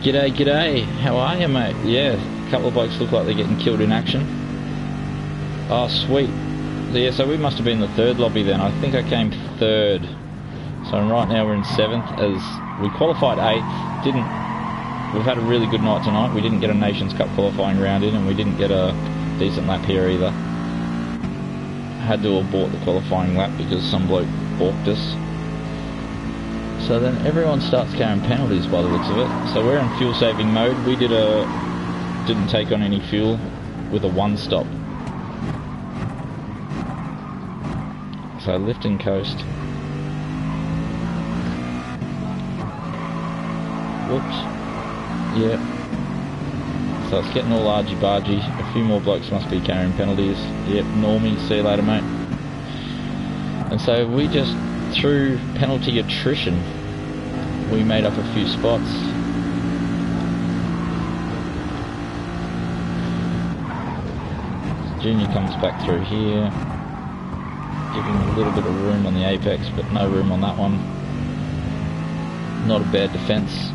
G'day, g'day, how are you, mate? Yeah, a couple of blokes look like they're getting killed in action. Oh, sweet. Yeah, so we must have been the 3rd lobby then. I think I came 3rd. So right now we're in 7th, as we qualified 8th. We've had a really good night tonight. We didn't get a Nations Cup qualifying round in, and we didn't get a decent lap here either. Had to abort the qualifying lap because some bloke balked us. So then everyone starts carrying penalties by the looks of it. So we're in fuel saving mode. We didn't take on any fuel with a 1-stop. So lift and coast. Whoops. Yeah. So it's getting all argy-bargy. A few more blokes must be carrying penalties. Yep, Normie, see you later, mate. And so we just, through penalty attrition, we made up a few spots. Junior comes back through here, giving a little bit of room on the apex, but no room on that one. Not a bad defence.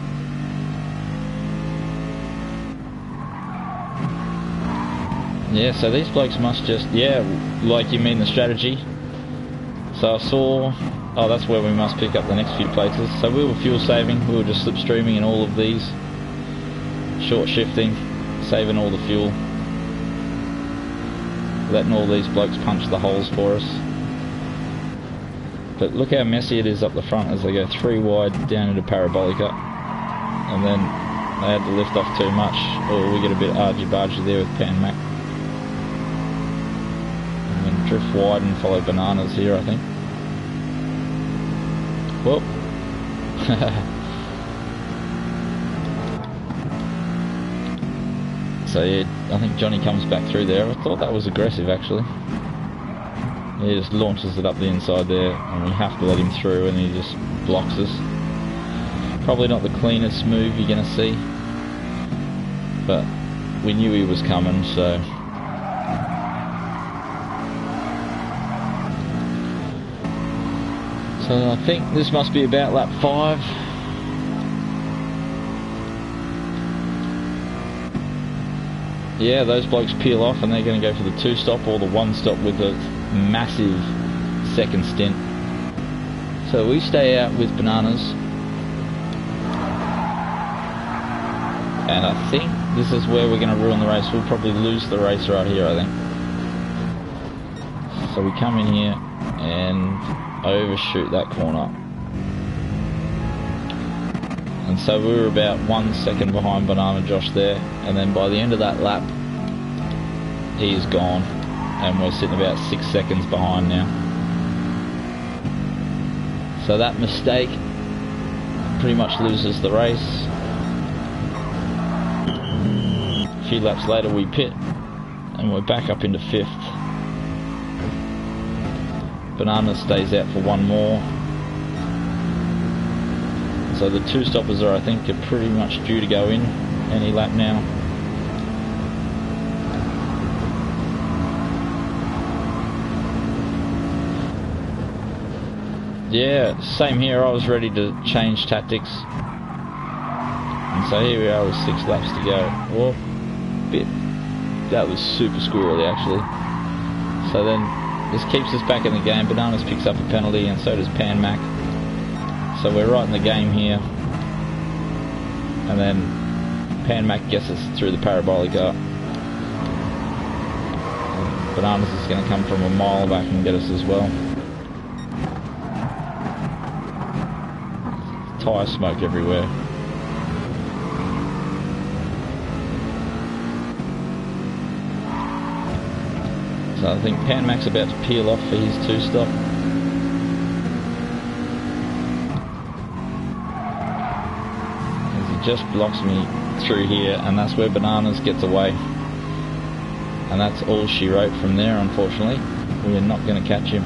Yeah, so these blokes must just, yeah, like you mean the strategy. So I saw Oh, that's where we must pick up the next few places. So we were fuel saving, we were just slipstreaming in all of these. Short shifting, saving all the fuel. Letting all these blokes punch the holes for us. But look how messy it is up the front as they go 3 wide down into Parabolica. And then they had to lift off too much, or we get a bit argy-bargy there with Pan Mac. And then drift wide and follow Bananas here, I think. Whoop. So yeah, I think Johnny comes back through there. I thought that was aggressive actually. He just launches it up the inside there, and we have to let him through, and he just blocks us. Probably not the cleanest move you're going to see, but we knew he was coming, so... So I think this must be about lap 5. Yeah, those blokes peel off and they're going to go for the 2-stop or the 1-stop with a massive second stint. So we stay out with Bananas. And I think this is where we're going to ruin the race. We'll probably lose the race right here, I think. So we come in here and overshoot that corner. And so we were about 1 second behind Banana Josh there, and then by the end of that lap he is gone, and we're sitting about 6 seconds behind now. So that mistake pretty much loses the race. A few laps later we pit and we're back up into 5th. Banana stays out for 1 more. So the 2-stoppers are, I think, are pretty much due to go in any lap now. Yeah, same here. I was ready to change tactics. And so here we are with 6 laps to go. Well, that was super squirrely actually. So then this keeps us back in the game. Bananas picks up a penalty, and so does Pan Mac. So we're right in the game here. And then Pan Mac gets us through the Parabolica. Bananas is going to come from a mile back and get us as well. Tyre smoke everywhere. So I think Pan Mac's about to peel off for his 2-stop. Just blocks me through here, and that's where Bananas gets away, and that's all she wrote from there. Unfortunately, we're not going to catch him.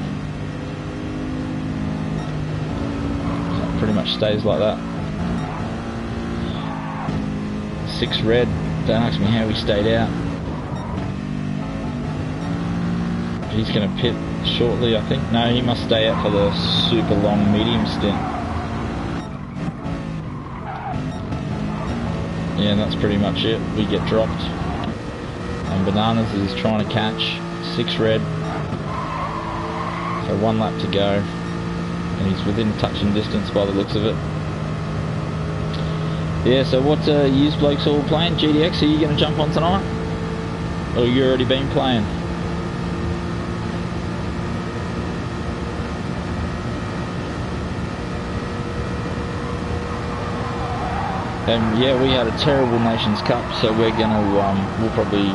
So it pretty much stays like that. 6 red. Don't ask me how he stayed out. He's going to pit shortly, I think. No, he must stay out for the super long medium stint. Yeah, and that's pretty much it. We get dropped. And Bananas is trying to catch 6 red. So 1 lap to go. And he's within touching distance by the looks of it. Yeah, so what yous blokes all playing? GTX, are you going to jump on tonight? Or you already been playing? And yeah, we had a terrible Nations Cup, so we're gonna we'll probably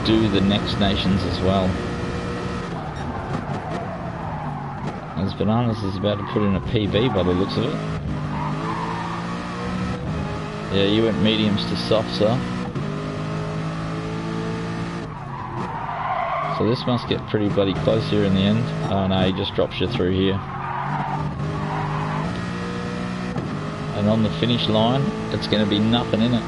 do the next Nations as well. As Bananas is about to put in a PB by the looks of it. Yeah, you went mediums to soft, sir. So this must get pretty bloody close here in the end. Oh no, he just drops you through here. And on the finish line, it's going to be nothing in it.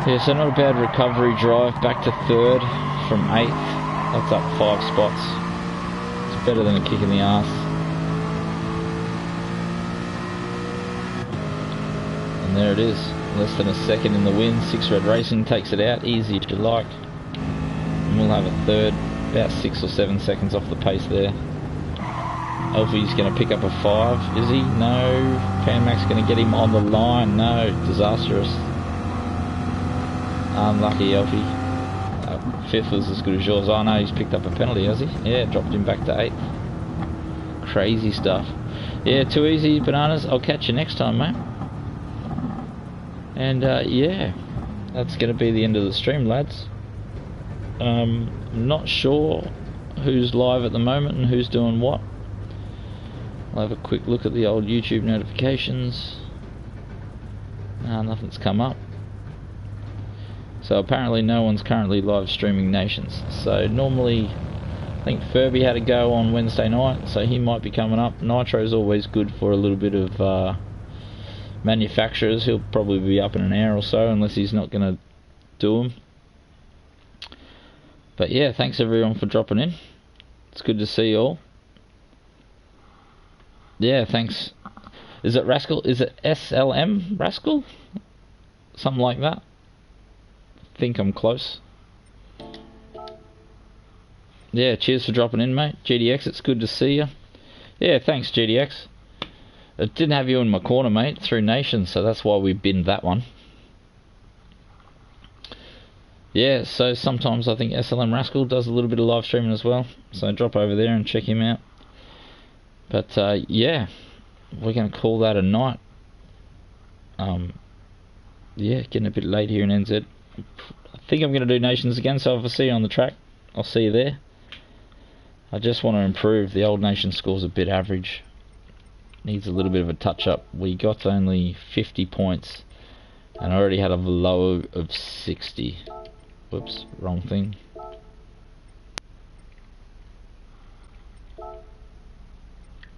Yeah, so not a bad recovery drive, back to 3rd from 8th. That's up 5 spots. It's better than a kick in the arse. And there it is. Less than a second in the win. 6 Red Racing takes it out. Easy if you like. And we'll have a third. About 6 or 7 seconds off the pace there. Alfie's going to pick up a 5. Is he? No. Panmac's going to get him on the line. No. Disastrous. Unlucky, Alfie. 5th was as good as yours. Oh no, he's picked up a penalty, has he? Yeah, dropped him back to 8th. Crazy stuff. Yeah, too easy, Bananas. I'll catch you next time, mate. And yeah, that's going to be the end of the stream, lads. Not sure who's live at the moment and who's doing what. I'll have a quick look at the old YouTube notifications. Nothing's come up. So apparently no one's currently live streaming Nations. So normally, I think Furby had a go on Wednesday night, so he might be coming up. Nitro's always good for a little bit of manufacturers. He'll probably be up in an hour or so, unless he's not going to do them. But yeah, thanks everyone for dropping in. It's good to see you all. Yeah, thanks. Is it Rascal? Is it SLM Rascal? Something like that. I think I'm close. Yeah, cheers for dropping in, mate. GDX, it's good to see you. Yeah, thanks, GDX. I didn't have you in my corner, mate, through Nations, so that's why we binned that one. Yeah, so sometimes I think SLM Rascal does a little bit of live streaming as well, so drop over there and check him out. But yeah, we're going to call that a night. Yeah, getting a bit late here in NZ. I think I'm going to do Nations again, so if I see you on the track, I'll see you there. I just want to improve. The old Nation score's a bit average. Needs a little bit of a touch-up. We got only 50 points, and I already had a low of 60. Whoops, wrong thing.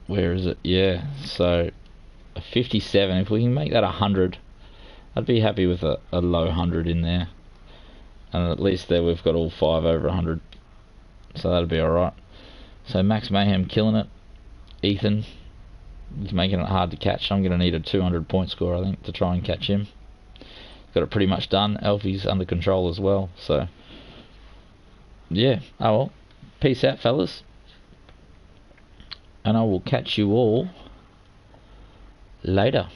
Where is it? Yeah, so a 57. If we can make that 100, I'd be happy with a low 100 in there. And at least there we've got all 5 over 100. So that'll be alright. So Max Mayhem killing it. Ethan, he's making it hard to catch. I'm going to need a 200 point score, I think, to try and catch him. Got it pretty much done. Alfie's under control as well. So, yeah. Oh well. Peace out, fellas. And I will catch you all later.